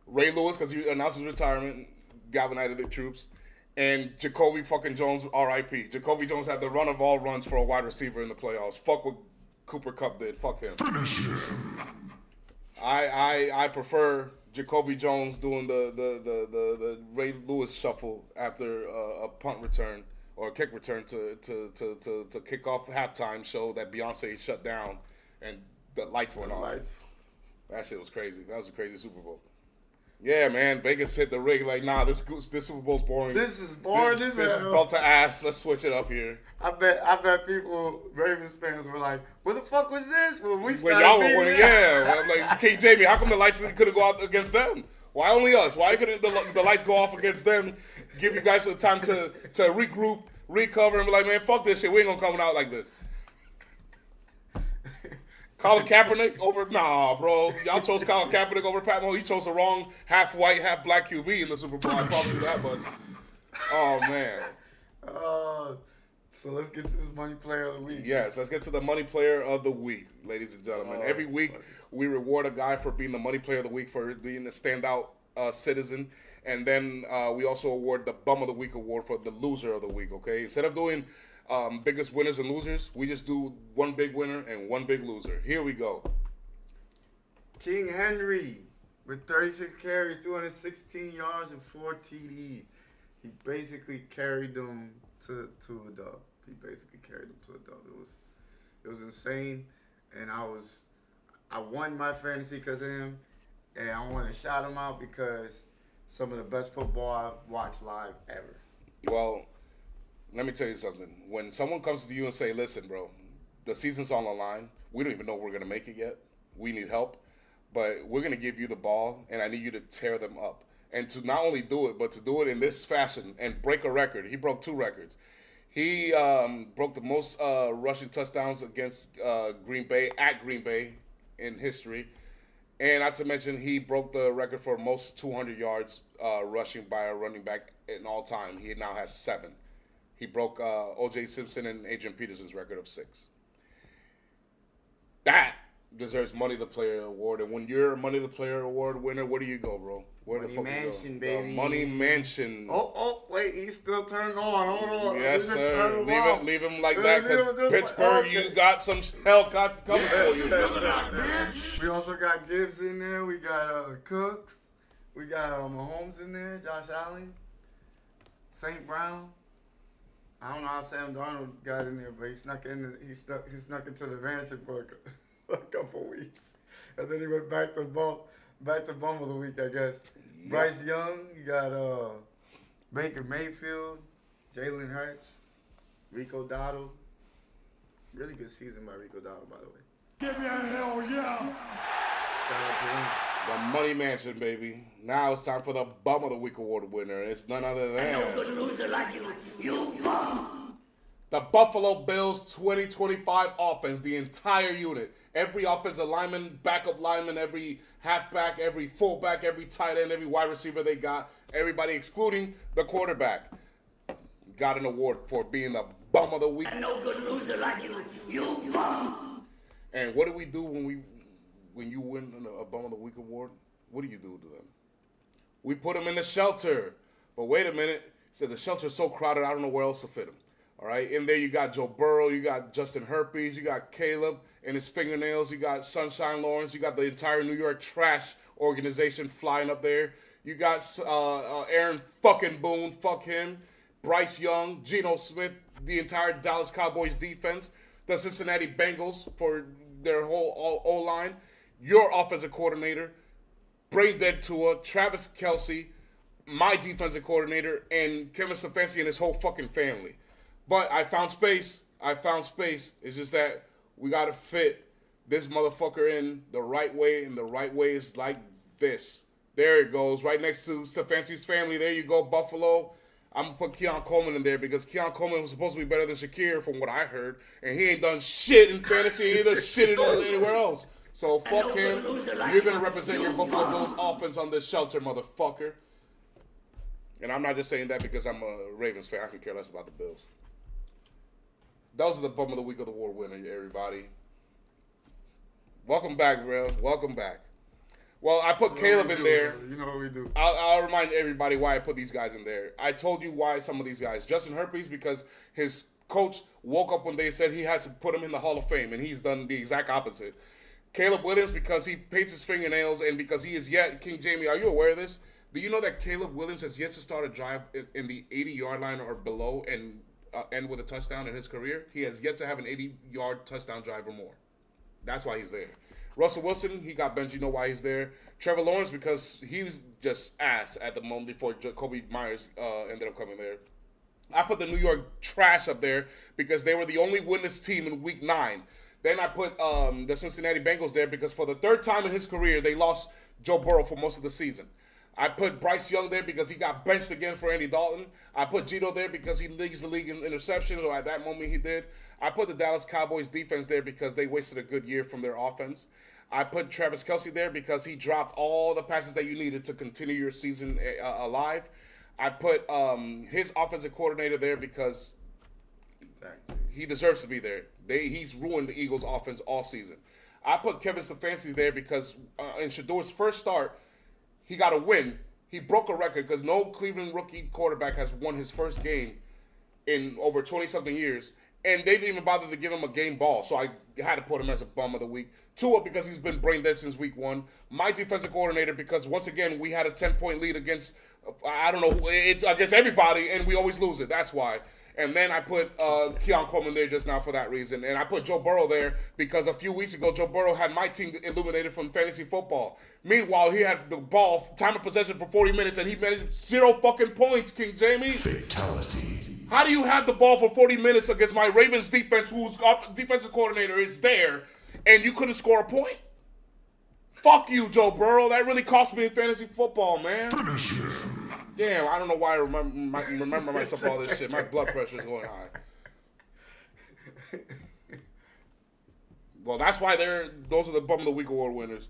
Ray Lewis because he announced his retirement, galvanized the troops, and Jacoby fucking Jones, R.I.P. Jacoby Jones had the run of all runs for a wide receiver in the playoffs. Fuck what Cooper Kupp did. Fuck him. I prefer Jacoby Jones doing the Ray Lewis shuffle after a punt return or a kick return to kick off halftime show that Beyonce shut down and the lights went off. That shit was crazy. That was a crazy Super Bowl. Yeah, man. Vegas hit the rig like, nah, this Super Bowl's boring. This is boring. This is about to ass. Let's switch it up here. I bet people, Ravens fans, were like, "What the fuck was this?" When we When started y'all were being winning, there. yeah. I'm like, King Jamie, how come the lights couldn't go out against them? Why only us? Why couldn't the lights go off against them? Give you guys some time to regroup, recover, and be like, man, fuck this shit. We ain't gonna come out like this. Colin Kaepernick over? Nah, bro. Y'all chose Colin Kaepernick over Pat Mahomes. He chose the wrong half white, half black QB in the Super Bowl. I probably do that much. Oh, man. So let's get to this money player of the week. Yes, let's get to the money player of the week, ladies and gentlemen. Every week, we reward a guy for being the money player of the week, for being a standout citizen. And then we also award the Bum of the Week award for the loser of the week, okay? Instead of doing biggest winners and losers, we just do one big winner and one big loser. Here we go. King Henry with 36 carries, 216 yards, and 4 TDs. He basically carried them to a dub. It was insane, and I won my fantasy because of him, and I want to shout him out because some of the best football I've watched live ever. Well, let me tell you something. When someone comes to you and say, listen, bro, the season's on the line. We don't even know if we're going to make it yet. We need help. But we're going to give you the ball, and I need you to tear them up. And to not only do it, but to do it in this fashion and break a record. He broke 2 records. He broke the most rushing touchdowns against Green Bay, at Green Bay, in history. And not to mention, he broke the record for most 200 yards rushing by a running back in all time. He now has 7. He broke O.J. Simpson and Adrian Peterson's record of 6. That deserves Money the Player award. And when you're a Money the Player award winner, where do you go, bro? Where Money the fuck Mansion, you go? baby. The Money Mansion. Oh, wait, he's still turned on. Hold on. Yes, Turn sir. him off. Leave him like that, because Leave him Pittsburgh, okay. you got some hell coming for you. We also got Gibbs in there. We got Cooks. We got Mahomes in there. Josh Allen. St. Brown. I don't know how Sam Darnold got in there, but he snuck in. He snuck into the mansion for a couple weeks, and then he went back to bum of the week, I guess. Yep. Bryce Young. You got Baker Mayfield, Jalen Hurts, Rico Dotto. Really good season by Rico Dotto, by the way. Give me a hell yeah. Shout out to him. The Money Mansion, baby. Now it's time for the Bum of the Week award winner. It's none other than the Buffalo Bills 2025 offense, the entire unit. Every offensive lineman, backup lineman, every halfback, every fullback, every tight end, every wide receiver they got, everybody excluding the quarterback, got an award for being the Bum of the Week. No good loser like you bum. And what do we do when you win a Bum of the Week award? What do you do to them? We put them in the shelter. But wait a minute. So the shelter's so crowded, I don't know where else to fit them. All right? In there you got Joe Burrow, you got Justin Herpes, you got Caleb and his fingernails, you got Sunshine Lawrence, you got the entire New York trash organization flying up there. You got Aaron fucking Boone, fuck him, Bryce Young, Geno Smith, the entire Dallas Cowboys defense, the Cincinnati Bengals for their whole O-line, your offensive coordinator, Brain Dead Tua, Travis Kelce, my defensive coordinator, and Kevin Stefanski and his whole fucking family. But I found space. It's just that we got to fit this motherfucker in the right way, and the right way is like this. There it goes, right next to Stefanski's family. There you go, Buffalo. I'm going to put Keon Coleman in there because Keon Coleman was supposed to be better than Shakir from what I heard, and he ain't done shit in fantasy. He ain't done shit anywhere else. So fuck him. You're going to represent your Buffalo Bills offense on this shelter, motherfucker. And I'm not just saying that because I'm a Ravens fan. I can care less about the Bills. Those are the Bum of the Week of the award winner, everybody. Welcome back, bro. Welcome back. Well, I put Caleb in there. You know what we do. I'll remind everybody why I put these guys in there. I told you why some of these guys. Justin Herpes, because his coach woke up one day and said he has to put him in the Hall of Fame, and he's done the exact opposite. Caleb Williams because he paints his fingernails and because he is yet, King Jamie, are you aware of this? Do you know that Caleb Williams has yet to start a drive in the 80-yard line or below and end with a touchdown in his career? He has yet to have an 80-yard touchdown drive or more. That's why he's there. Russell Wilson, he got benched. You know why he's there. Trevor Lawrence, because he was just ass at the moment before Jacoby Myers ended up coming there. I put the New York Trash up there because they were the only winless team in Week 9. Then I put the Cincinnati Bengals there because for the third time in his career, they lost Joe Burrow for most of the season. I put Bryce Young there because he got benched again for Andy Dalton. I put Geno there because he leads the league in interceptions, or at that moment he did. I put the Dallas Cowboys defense there because they wasted a good year from their offense. I put Travis Kelce there because he dropped all the passes that you needed to continue your season alive. I put his offensive coordinator there because he deserves to be there. He's ruined the Eagles' offense all season. I put Kevin Stefanski there because in Shadour's first start, he got a win. He broke a record because no Cleveland rookie quarterback has won his first game in over 20-something years. And they didn't even bother to give him a game ball. So I had to put him as a bum of the week. Tua because he's been brain dead since week 1. My defensive coordinator because, once again, we had a 10-point lead against, against everybody, and we always lose it. That's why. And then I put Keon Coleman there just now for that reason. And I put Joe Burrow there because a few weeks ago, Joe Burrow had my team eliminated from fantasy football. Meanwhile, he had the ball, time of possession for 40 minutes, and he managed 0 fucking points, King Jamie. Fatality. How do you have the ball for 40 minutes against my Ravens defense, whose defensive coordinator is there, and you couldn't score a point? Fuck you, Joe Burrow. That really cost me in fantasy football, man. Finish him. Damn, I don't know why I remember myself all this shit. My blood pressure is going high. Well, that's why those are the Bum of the Week award winners.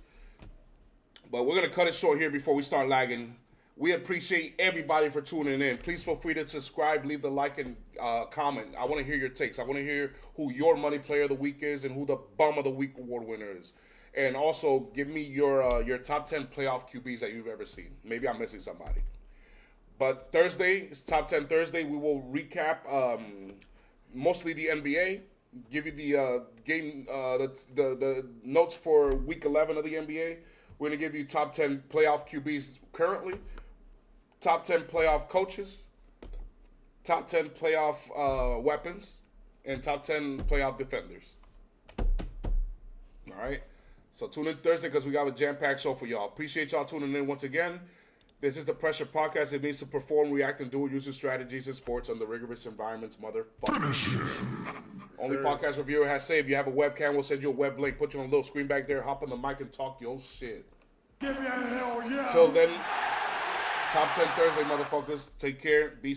But we're going to cut it short here before we start lagging. We appreciate everybody for tuning in. Please feel free to subscribe, leave the like, and comment. I want to hear your takes. I want to hear who your money player of the week is and who the Bum of the Week award winner is. And also, give me your top 10 playoff QBs that you've ever seen. Maybe I'm missing somebody. But Thursday, it's Top 10 Thursday. We will recap mostly the NBA, give you the game, the notes for Week 11 of the NBA. We're going to give you top 10 playoff QBs currently, top 10 playoff coaches, top 10 playoff weapons, and top 10 playoff defenders. All right? So tune in Thursday because we got a jam-packed show for y'all. Appreciate y'all tuning in once again. This is the Pressure Podcast. It means to perform, react, and do user strategies in sports under rigorous environments, motherfucker. Only podcast reviewer has saved. You have a webcam, we'll send you a web link, put you on a little screen back there, hop on the mic and talk your shit. Give me a hell yeah. Till then, Top 10 Thursday, motherfuckers. Take care. Be